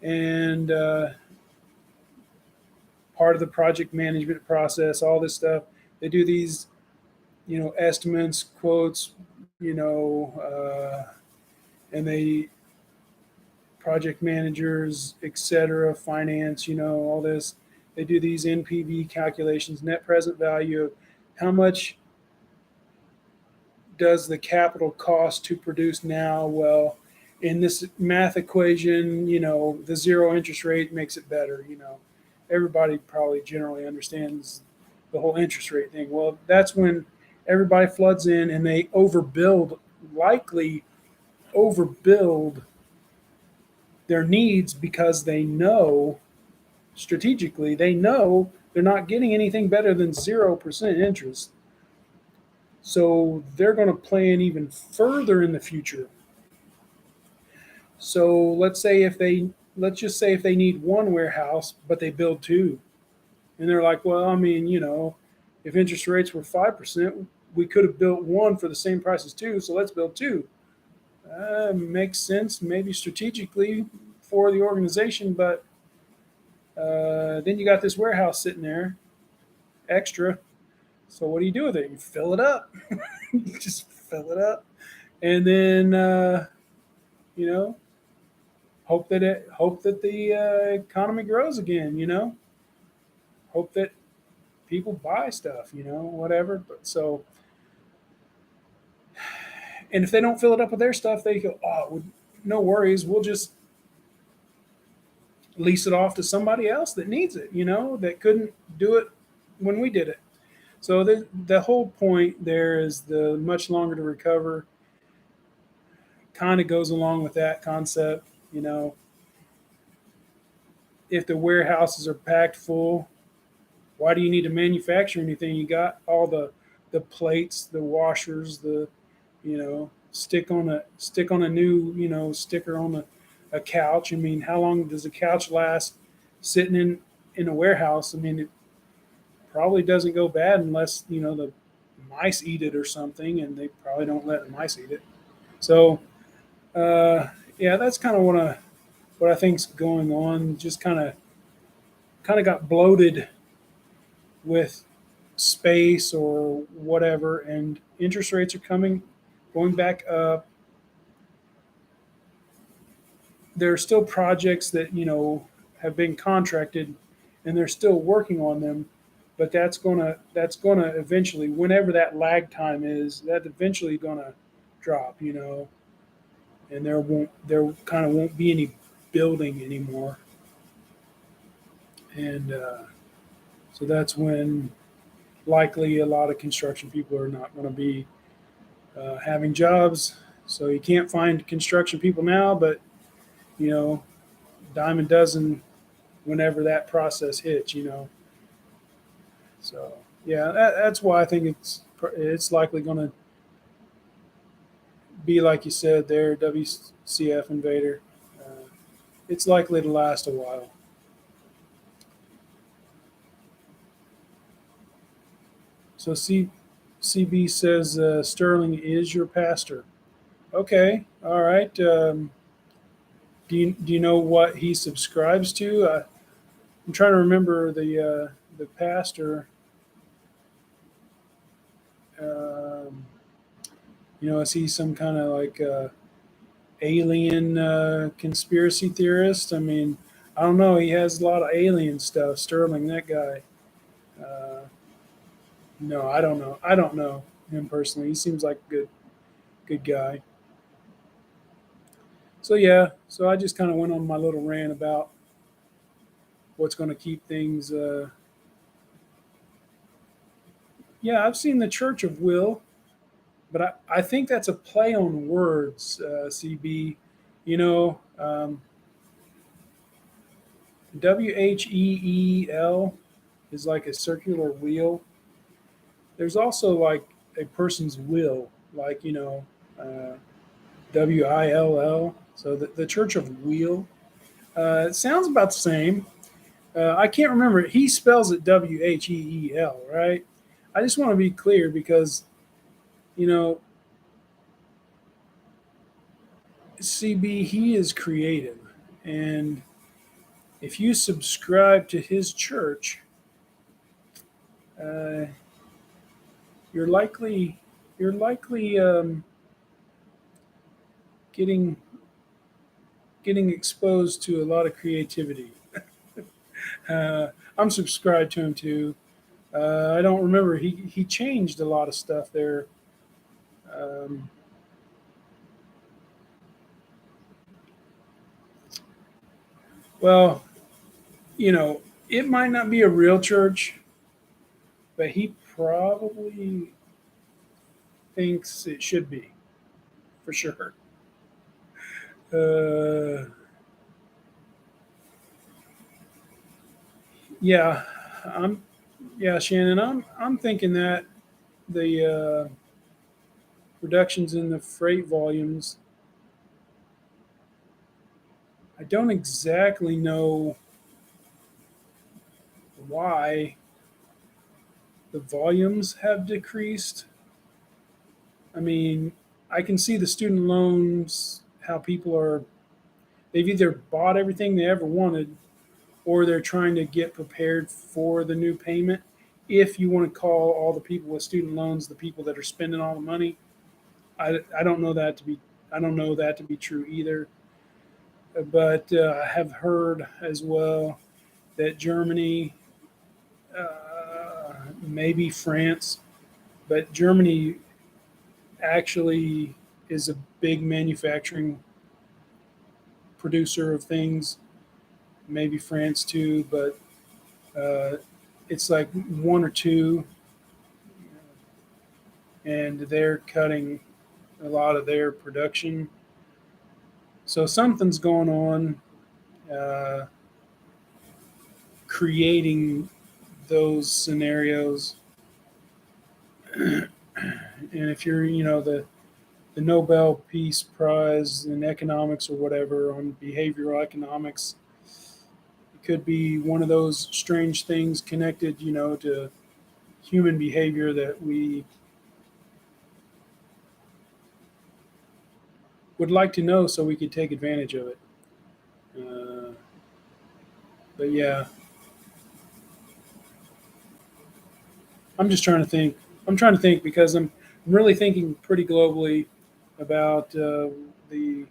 And part of the project management process, all this stuff, they do these, estimates, quotes, and they project managers, etc., finance, all this. They do these NPV calculations, net present value of how much does the capital cost to produce now. Well, in this math equation, the zero interest rate makes it better. Everybody probably generally understands the whole interest rate thing. Well, that's when everybody floods in and they overbuild, likely overbuild their needs because they know strategically, they know they're not getting anything better than 0% interest. So they're going to plan even further in the future. So let's just say if they need one warehouse, but they build two, and they're like, well, I mean, if interest rates were 5%, we could have built one for the same price as two. So let's build two. Makes sense, maybe strategically for the organization, but then you got this warehouse sitting there, extra. So what do you do with it? You fill it up. You just fill it up, and then you know hope that the economy grows again. Hope that people buy stuff. Whatever. But so, and if they don't fill it up with their stuff, they go, oh, well, no worries. We'll just lease it off to somebody else that needs it. That couldn't do it when we did it. So the whole point there is the much longer to recover kind of goes along with that concept. If the warehouses are packed full, why do you need to manufacture anything? You got all the plates, the washers, the stick on a new sticker on a couch. I mean, how long does a couch last sitting in a warehouse? I mean, it probably doesn't go bad unless the mice eat it or something, and they probably don't let the mice eat it. So yeah, that's kind of what I think's going on. Just kind of got bloated with space or whatever, and interest rates are going back up. There are still projects that have been contracted, and they're still working on them, but that's gonna eventually, whenever that lag time is, that eventually gonna drop. And there kind of won't be any building anymore, and so that's when likely a lot of construction people are not going to be having jobs. So you can't find construction people now, but you know, dime a dozen whenever that process hits, you know. So yeah, that's why I think it's likely going to be like you said there, WCF Invader. Uh, it's likely to last a while. So CB says Sterling is your pastor. Okay, all right. Do you know what he subscribes to? I'm trying to remember the pastor. Um, is he some kind of like alien conspiracy theorist? I mean, I don't know. He has a lot of alien stuff. Sterling, that guy. Uh, no, I don't know. I don't know him personally. He seems like a good guy. So yeah, so I just kind of went on my little rant about what's going to keep things. Yeah, I've seen the Church of Will, but I think that's a play on words. CB, you know, WHEEL is like a circular wheel. There's also like a person's will, like uh, WILL. So the Church of Wheel. It sounds about the same. I can't remember. He spells it WHEEL, right? I just want to be clear because you know CB he is creative, and if you subscribe to his church, uh, you're likely getting exposed to a lot of creativity. Uh, I'm subscribed to him too. I don't remember. He changed a lot of stuff there. Um, well, it might not be a real church, but he probably thinks it should be for sure. Uh, yeah, I'm. Yeah, Shannon, I'm thinking that the reductions in the freight volumes. I don't exactly know why the volumes have decreased. I mean, I can see the student loans, how people are, they've either bought everything they ever wanted or they're trying to get prepared for the new payment. If you want to call all the people with student loans the people that are spending all the money, I don't know that to be I don't know that to be true either. But I have heard as well that Germany, maybe France, but Germany actually is a big manufacturing producer of things. Maybe France too, but uh, it's like one or two, and they're cutting a lot of their production. So something's going on, uh, creating those scenarios. And if you're, the Nobel Peace Prize in economics or whatever on behavioral economics, it could be one of those strange things connected, to human behavior that we would like to know so we could take advantage of it. Uh, but yeah, I'm just trying to think. I'm trying to think because I'm really thinking pretty globally about the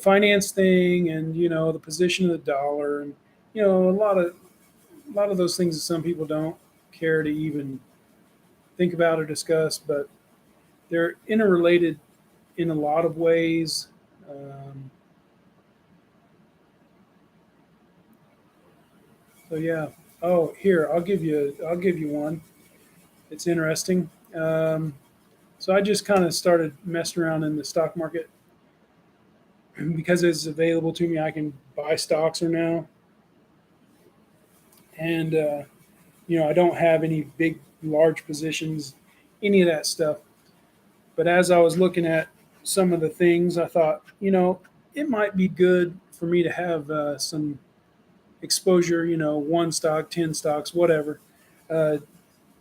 finance thing and the position of the dollar and a lot of those things that some people don't care to even think about or discuss, but they're interrelated in a lot of ways. Um, so yeah. Oh, here I'll give you one. It's interesting. So I just kind of started messing around in the stock market because it's available to me. I can buy stocks or now. And I don't have any big, large positions, any of that stuff. But as I was looking at some of the things, I thought, it might be good for me to have some exposure, one stock, 10 stocks, whatever, uh,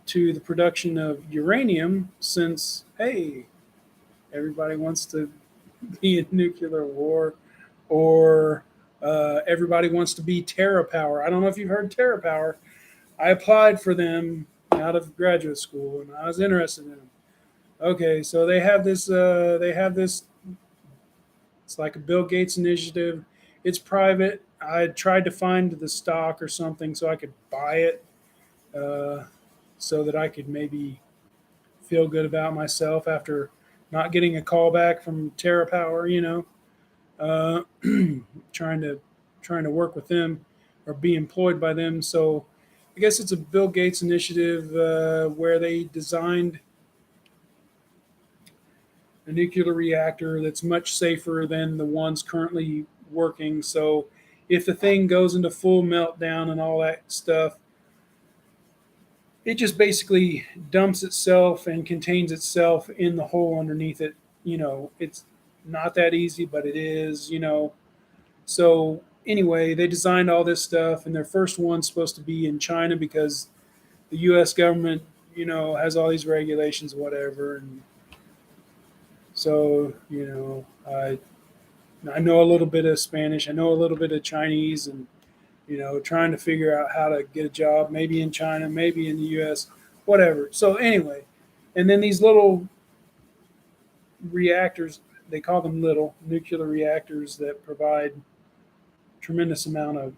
to the production of uranium, since, hey, everybody wants to be in nuclear war, or everybody wants to be TerraPower. I don't know if you've heard TerraPower. I applied for them out of graduate school, and I was interested in them. Okay, so they have this. They have this. It's like a Bill Gates initiative. It's private. I tried to find the stock or something so I could buy it, uh, so that I could maybe feel good about myself after not getting a call back from TerraPower. Uh, trying to trying to work with them or be employed by them. So I guess it's a Bill Gates initiative where they designed a nuclear reactor that's much safer than the ones currently working. So if the thing goes into full meltdown and all that stuff, it just basically dumps itself and contains itself in the hole underneath it. It's not that easy, but it is. So anyway, they designed all this stuff, and their first one's supposed to be in China because the U.S. government, has all these regulations, whatever. And so, I know a little bit of Spanish, I know a little bit of Chinese, and trying to figure out how to get a job, maybe in China, maybe in the U.S., whatever. So anyway, and then these little reactors, they call them little nuclear reactors that provide tremendous amount of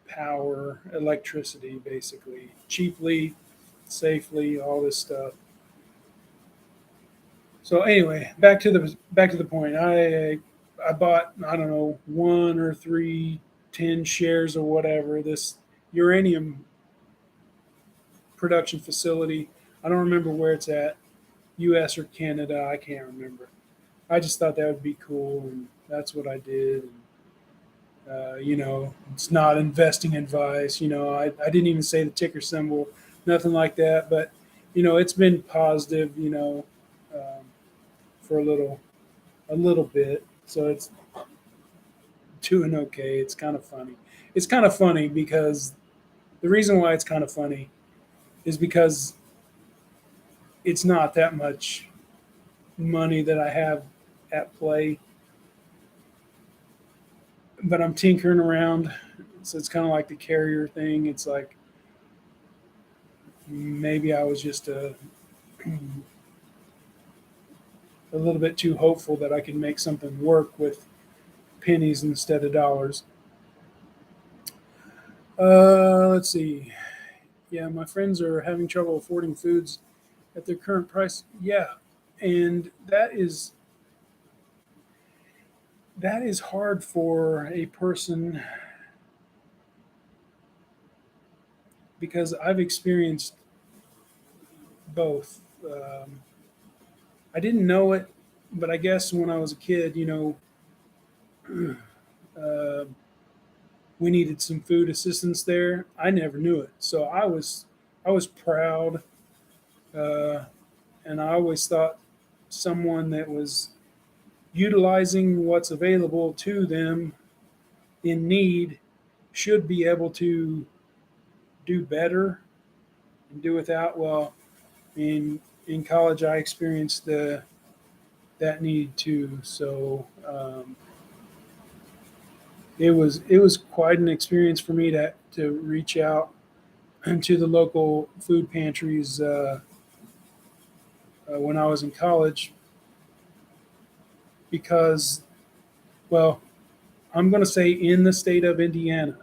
power, electricity, basically, cheaply, safely, all this stuff. So anyway, back to the point. I bought, I don't know, one or three, 10 shares or whatever, this uranium production facility. I don't remember where it's at, U.S. or Canada. I can't remember. I just thought that would be cool, and that's what I did. It's not investing advice. I didn't even say the ticker symbol, nothing like that. But it's been positive. Um, for a little bit. So it's doing okay. It's kind of funny. It's kind of funny because the reason why it's kind of funny is because it's not that much money that I have at play, but I'm tinkering around. So it's kind of like the carrier thing. It's like maybe I was just a little bit too hopeful that I could make something work with pennies instead of dollars. Let's see. Yeah, my friends are having trouble affording foods at their current price. Yeah, and that is hard for a person because I've experienced both. I didn't know it, but I guess when I was a kid, uh, we needed some food assistance there. I never knew it, so I was proud, uh, and I always thought someone that was utilizing what's available to them in need should be able to do better and do without. Well, in college, I experienced that need too. So it was quite an experience for me to reach out to the local food pantries when I was in college because, well, I'm going to say in the state of Indiana.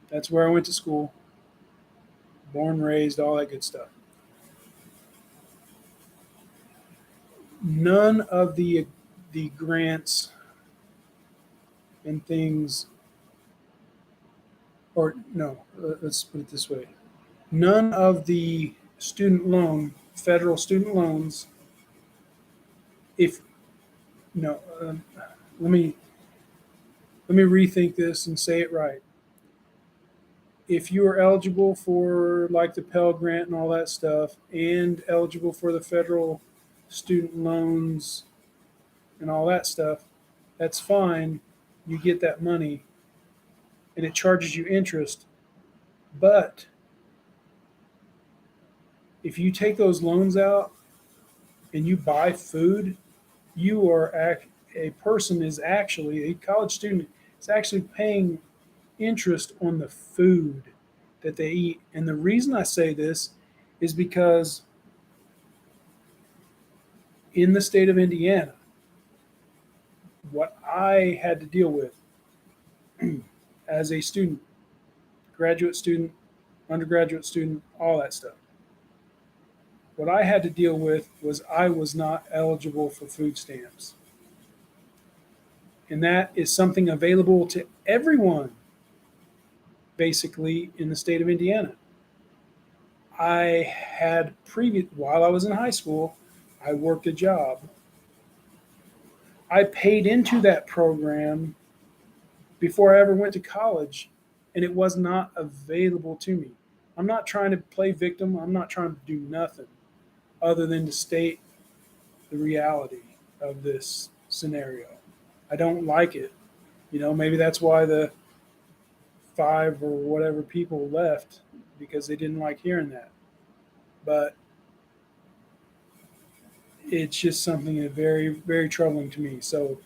That's where I went to school, born, raised, all that good stuff. None of the grants and things, or no, let's put it this way: none of the federal student loans, if no, let me let me rethink this and say it right. if you are eligible for like the Pell Grant and all that stuff, and eligible for the federal student loans and all that stuff, that's fine. You get that money and it charges you interest. But if you take those loans out and you buy food, you are a person is actually a college student is actually paying interest on the food that they eat. And the reason I say this is because in the state of Indiana, what I had to deal with as a student, graduate student, undergraduate student, all that stuff. What I had to deal with was I was not eligible for food stamps. And that is something available to everyone, basically, in the state of Indiana. I had while I was in high school, I worked a job. I paid into that program before I ever went to college, and it was not available to me. I'm not trying to play victim. I'm not trying to do nothing other than to state the reality of this scenario. I don't like it. Maybe that's why the five or whatever people left, because they didn't like hearing that. But it's just something that very, very troubling to me. So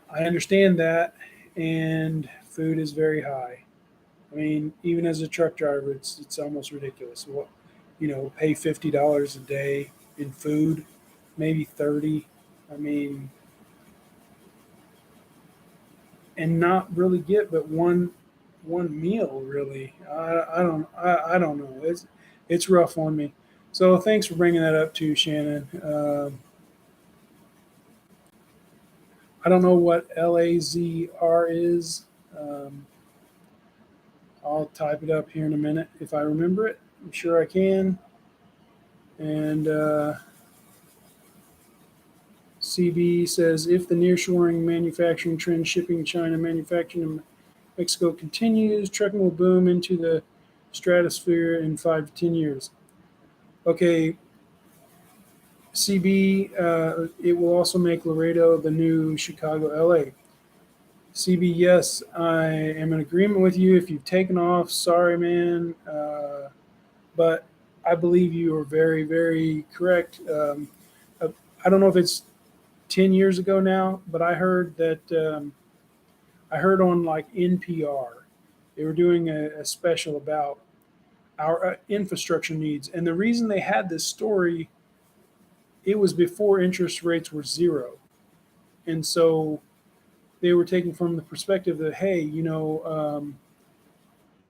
I understand that, and food is very high. I mean, even as a truck driver, it's almost ridiculous. What, pay $50 a day in food, maybe 30. I mean, and not really get but one meal really. I don't know. It's rough on me. So thanks for bringing that up too, Shannon. I don't know what LAZR is. Um, I'll type it up here in a minute if I remember it. I'm sure I can. And CB says if the nearshoring manufacturing trend, shipping China, manufacturing in Mexico continues, trucking will boom into the stratosphere in 5 to 10 years. Okay, CB, it will also make Laredo the new Chicago, LA. CB, yes, I am in agreement with you. If you've taken off, sorry, man. But I believe you are very, very correct. I don't know if it's 10 years ago now, but I heard that I heard on like NPR, they were doing a special about our infrastructure needs. And the reason they had this story, it was before interest rates were zero. And so they were taking from the perspective that, hey, the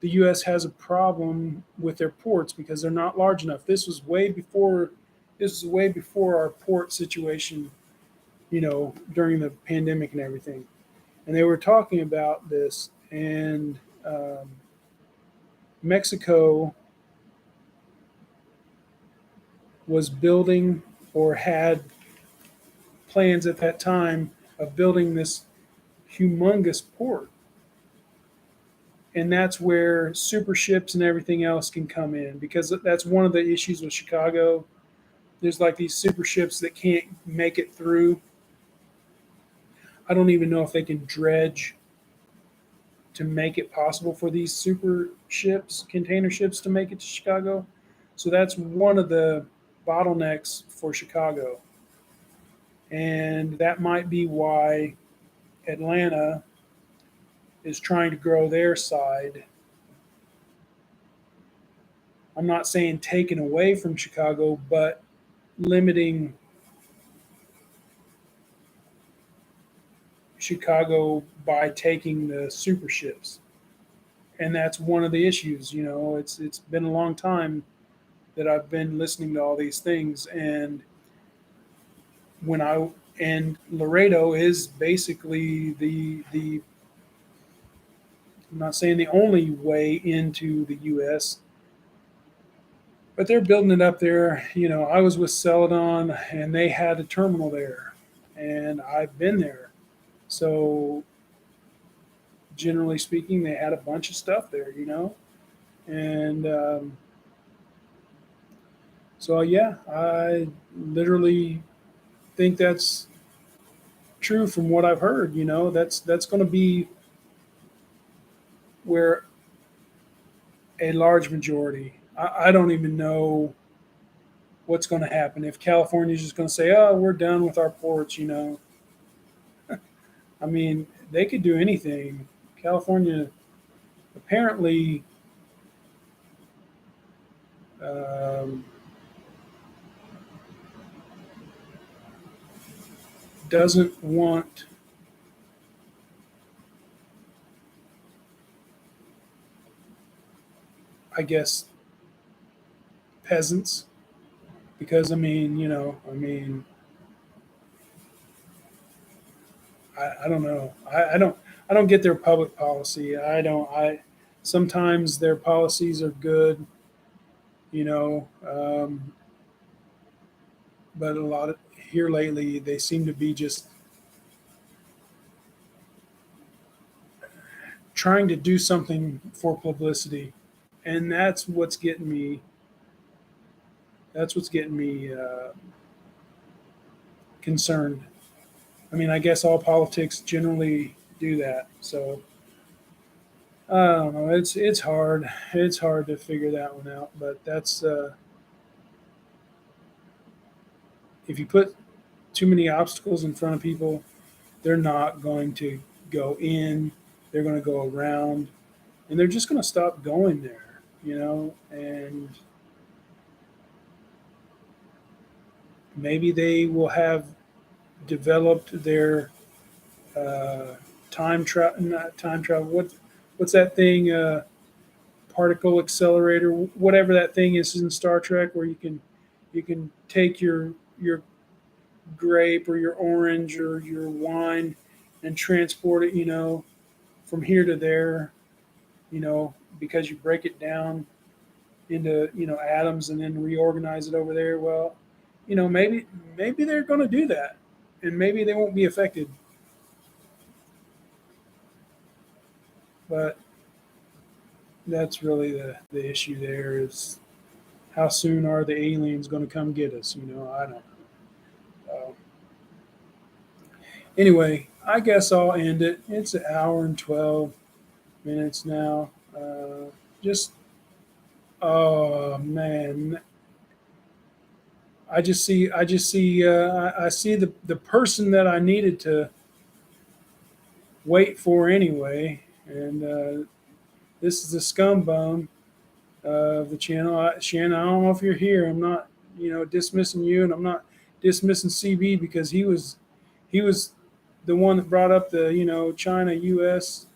U.S. has a problem with their ports because they're not large enough. This was way before. This was way before our port situation, during the pandemic and everything. And they were talking about this, and Mexico was building or had plans at that time of building this humongous port. And that's where super ships and everything else can come in, because that's one of the issues with Chicago. There's like these super ships that can't make it through. I don't even know if they can dredge to make it possible for these super ships, container ships, to make it to Chicago. So that's one of the bottlenecks for Chicago. And that might be why Atlanta is trying to grow their side. I'm not saying taken away from Chicago, but limiting Chicago by taking the super ships. And that's one of the issues. It's been a long time that I've been listening to all these things, and when I and Laredo is basically the I'm not saying the only way into the U.S., but they're building it up there. I was with Celadon, and they had a terminal there, and I've been there. So generally speaking, they had a bunch of stuff there, and so yeah, I literally think that's true from what I've heard. That's going to be where a large majority. I don't even know what's going to happen if California's just going to say, "Oh, we're done with our ports." I mean, they could do anything. California apparently um, doesn't want, I guess, peasants because I don't know. I don't get their public policy. I don't. I sometimes their policies are good, but a lot of here lately they seem to be just trying to do something for publicity, and that's what's getting me concerned. I mean, I guess all politics generally do that. So I don't know. It's hard. It's hard to figure that one out. But that's if you put too many obstacles in front of people, they're not going to go in. They're going to go around, and they're just going to stop going there. And maybe they will have developed their time travel, not time travel. What's that thing? Particle accelerator, whatever that thing is in Star Trek, where you can take your grape or your orange or your wine and transport it, from here to there, because you break it down into atoms and then reorganize it over there. Well, maybe they're going to do that, and maybe they won't be affected. But that's really the issue there is how soon are the aliens going to come get us? I don't know. Anyway, I guess I'll end it. It's an hour and 12 minutes now. Just, oh man, I see the person that I needed to wait for anyway, and this is the scum bum of the channel. Shannon, I don't know if you're here. I'm not, dismissing you, and I'm not dismissing CB because he was the one that brought up the China U.S.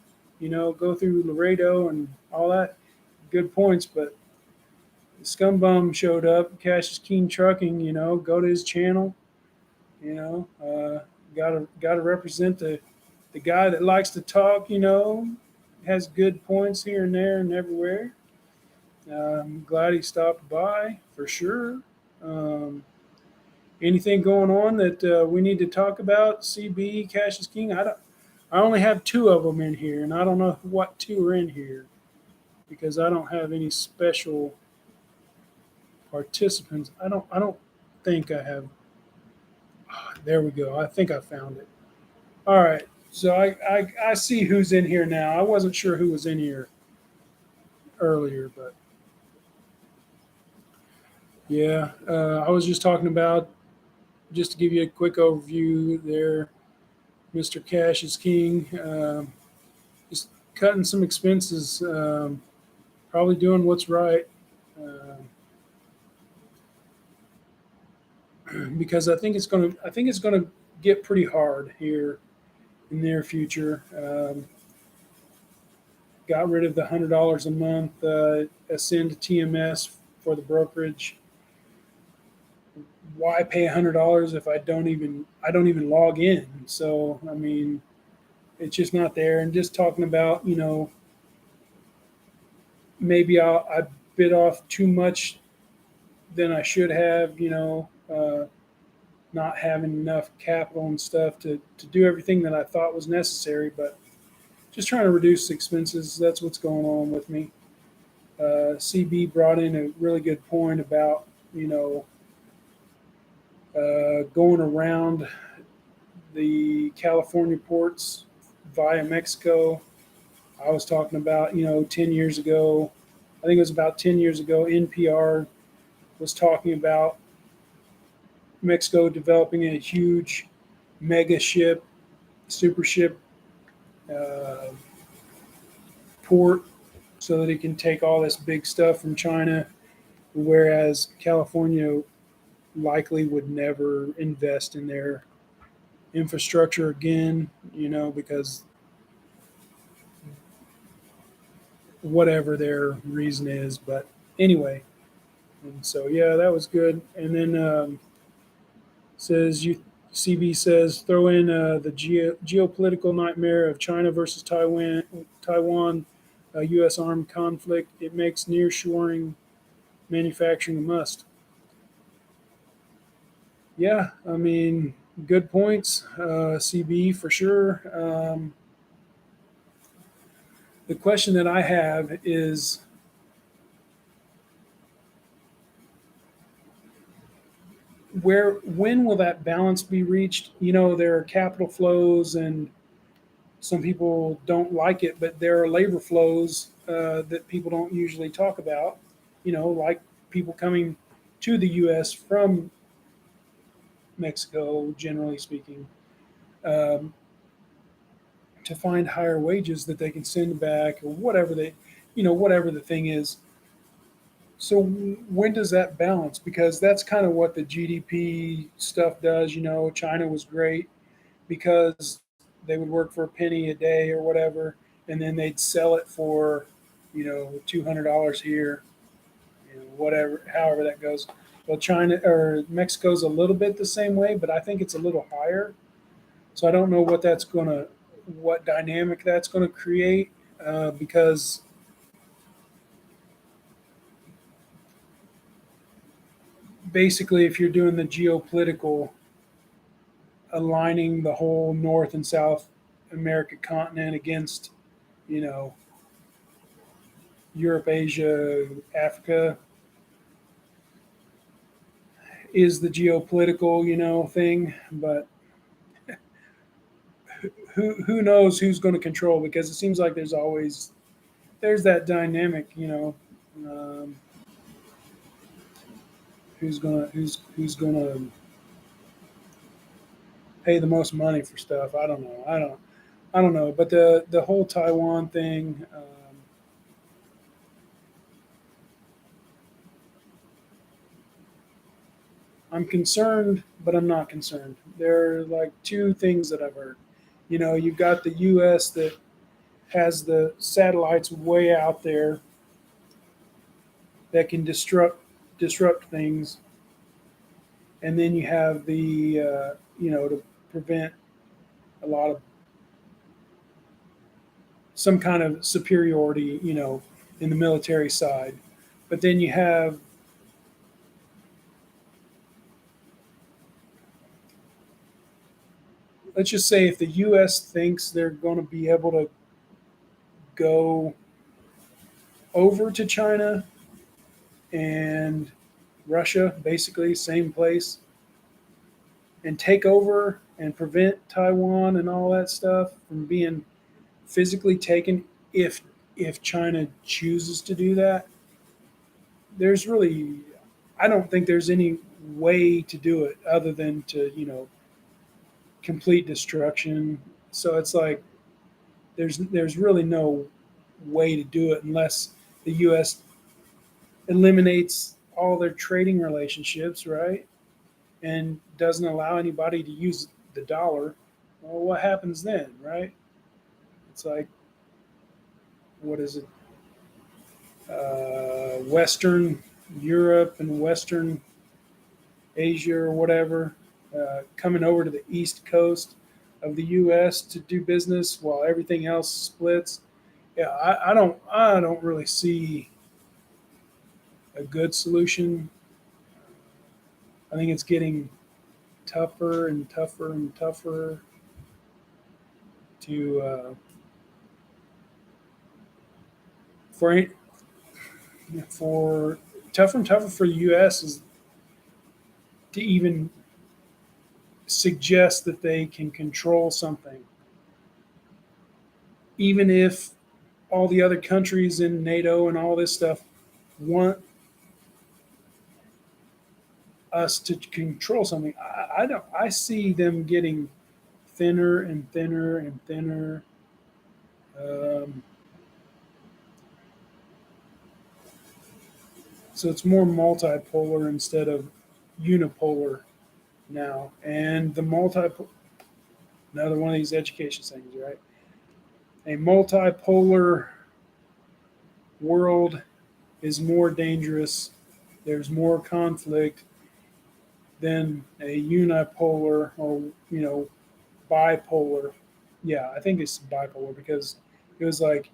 Go through Laredo and all that good points, but the scum bum showed up. Cash is King Trucking. Go to his channel. Gotta represent the guy that likes to talk. Has good points here and there and everywhere. I'm glad he stopped by for sure. Um, Anything going on that we need to talk about? CB, Cash is King. I don't. I only have two of them in here, and I don't know what two are in here because I don't have any special participants. I don't think I have. There we go. I think I found it. All right. So I see who's in here now. I wasn't sure who was in here earlier, but yeah, I was just talking about just to give you a quick overview there. Mr. Cash is King. Just cutting some expenses. Probably doing what's right. Because I think it's going to get pretty hard here in the near future. Got rid of the $100 a month ascend to TMS for the brokerage. Why pay $100 if I don't even log in? So I mean, it's just not there. And just talking about maybe I bit off too much than I should have. Not having enough capital and stuff to do everything that I thought was necessary, but just trying to reduce expenses. That's what's going on with me. CB brought in a really good point about you know going around the California ports via Mexico. I was talking about 10 years ago. I think it was about 10 years ago. NPR was talking about Mexico developing a huge mega ship, super ship uh, port so that it can take all this big stuff from China, whereas California likely would never invest in their infrastructure again, because whatever their reason is. But anyway, and so yeah, that was good. And then says you CB says throw in the geopolitical nightmare of China versus Taiwan, U.S. armed conflict. It makes nearshoring manufacturing a must. Yeah, I mean, good points, CB for sure. The question that I have is when will that balance be reached? There are capital flows, and some people don't like it, but there are labor flows that people don't usually talk about. Like people coming to the U.S. from Mexico, generally speaking, um, to find higher wages that they can send back, or whatever the thing is. So when does that balance? Because that's kind of what the GDP stuff does. China was great because they would work for a penny a day or whatever, and then they'd sell it for, $200 here, whatever, however that goes. Well, China or Mexico's a little bit the same way, but I think it's a little higher. So I don't know what dynamic that's gonna create, because basically, if you're doing the geopolitical aligning the whole North and South America continent against, you know, Europe, Asia, Africa, is the geopolitical, thing. But who knows who's going to control? Because it seems like there's that dynamic, who's gonna pay the most money for stuff. I don't know. I don't know. But the whole Taiwan thing. I'm concerned, but I'm not concerned. There are like two things that I've heard. You've got the U.S. that has the satellites way out there that can disrupt things, and then you have the to prevent a lot of some kind of superiority, in the military side. But then you have, let's just say, if the U.S. thinks they're going to be able to go over to China and Russia, basically same place, and take over and prevent Taiwan and all that stuff from being physically taken, if China chooses to do that, there's really, I don't think there's any way to do it other than to, complete destruction. So it's like there's really no way to do it unless the US eliminates all their trading relationships, right? And doesn't allow anybody to use the dollar. Well, what happens then, right? It's like, what is it? Western Europe and Western Asia or whatever, coming over to the East Coast of the U.S. to do business while everything else splits. Yeah, I don't really see a good solution. I think it's getting tougher and tougher and tougher to for for tougher and tougher for the U.S. is to even suggest that they can control something, even if all the other countries in NATO and all this stuff want us to control something. I don't. I see them getting thinner and thinner and thinner. Um, so it's more multipolar instead of unipolar now. And the another one of these education things, right? A multipolar world is more dangerous. There's more conflict than a unipolar or bipolar. Yeah, I think it's bipolar because it was like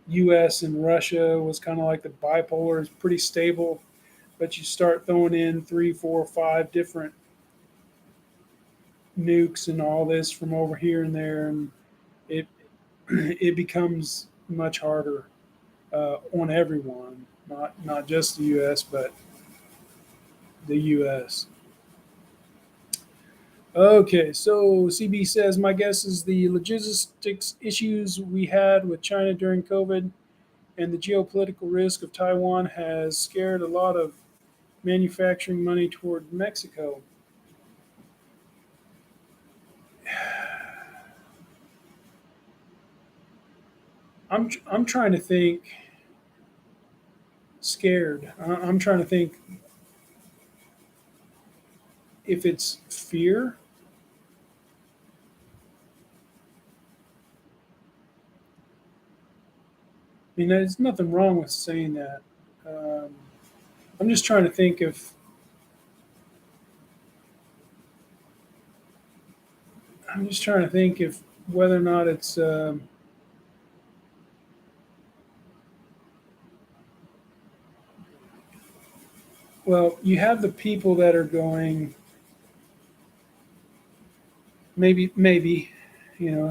U.S. and Russia was kind of like the bipolar is pretty stable, but you start throwing in three, four, five different nukes and all this from over here and there, and it it becomes much harder on everyone, not just the U.S. but the U.S. Okay, so CB says my guess is the logistics issues we had with China during COVID and the geopolitical risk of Taiwan has scared a lot of manufacturing money toward Mexico. I'm trying to think scared. I'm trying to think if it's fear. I mean, there's nothing wrong with saying that. Um, I'm just trying to think if I'm just trying to think if whether or not it's well, you have the people that are going maybe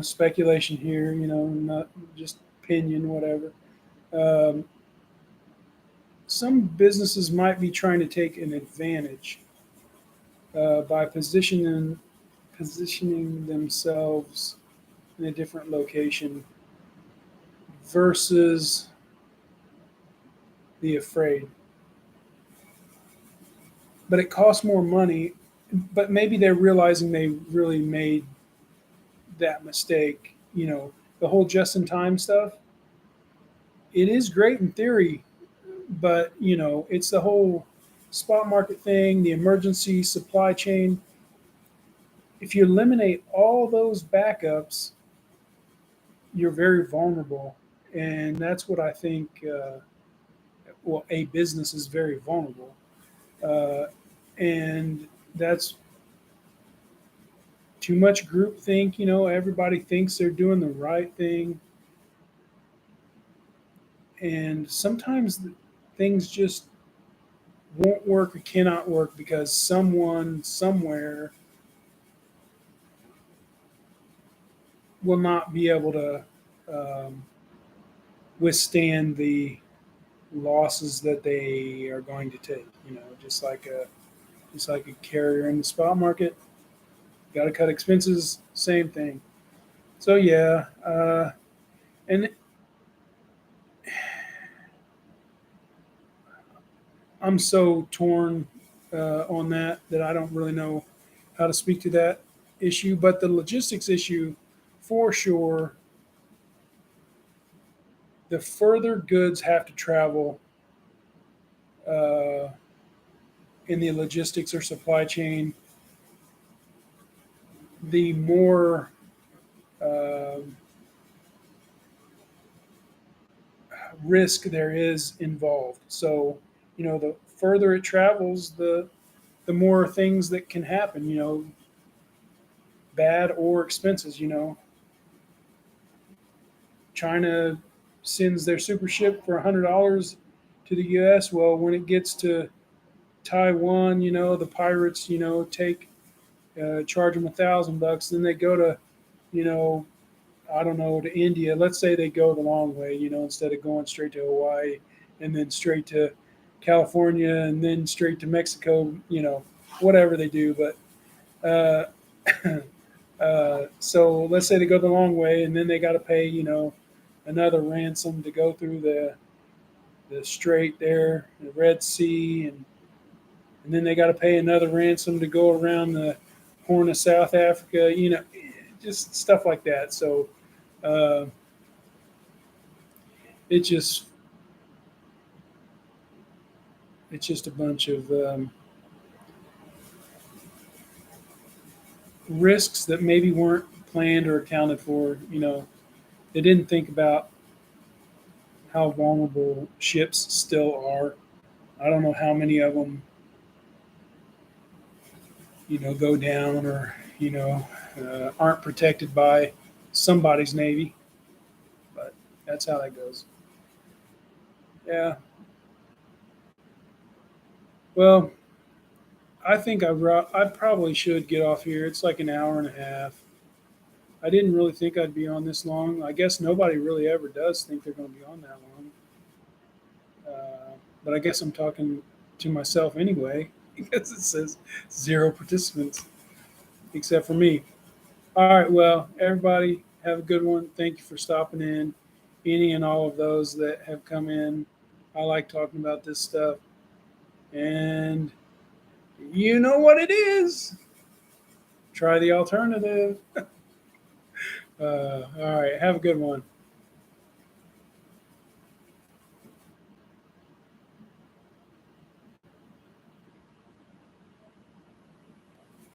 speculation here, not just opinion, whatever. Um, some businesses might be trying to take an advantage by positioning themselves in a different location versus the afraid. But it costs more money. But maybe they're realizing they really made that mistake. The whole just-in-time stuff. It is great in theory, but it's the whole spot market thing, the emergency supply chain. If you eliminate all those backups, you're very vulnerable, and that's what I think. Well, a business is very vulnerable, uh, and that's too much groupthink. Everybody thinks they're doing the right thing, and sometimes things just won't work or cannot work because someone somewhere will not be able to um, withstand the losses that they are going to take. Just like a carrier in the spot market, got to cut expenses. Same thing. So yeah, and I'm so torn on that I don't really know how to speak to that issue. But the logistics issue, for sure, the further goods have to travel uh, in the logistics or supply chain, the more um risk there is involved. So, the further it travels, the more things that can happen. Bad or expenses. China sends their super ship for $100 to the U.S. Well, when it gets to Taiwan, the pirates, take charge them $1,000. Then they go to, you know, I don't know, to India. Let's say they go the long way, instead of going straight to Hawaii and then straight to California and then straight to Mexico, whatever they do. But so let's say they go the long way and then they got to pay, another ransom to go through the strait there, the Red Sea, and then they got to pay another ransom to go around the Horn of South Africa, just stuff like that. So uh, it just it's just a bunch of risks that maybe weren't planned or accounted for. They didn't think about how vulnerable ships still are. I don't know how many of them, go down or aren't protected by somebody's navy, but that's how that goes. Yeah. Well, I probably should get off here. It's like an hour and a half. I didn't really think I'd be on this long. I guess nobody really ever does think they're going to be on that long. But I guess I'm talking to myself anyway because it says zero participants except for me. All right. Well, everybody have a good one. Thank you for stopping in. Any and all of those that have come in. I like talking about this stuff. And you know what it is. Try the alternative. All right. Have a good one.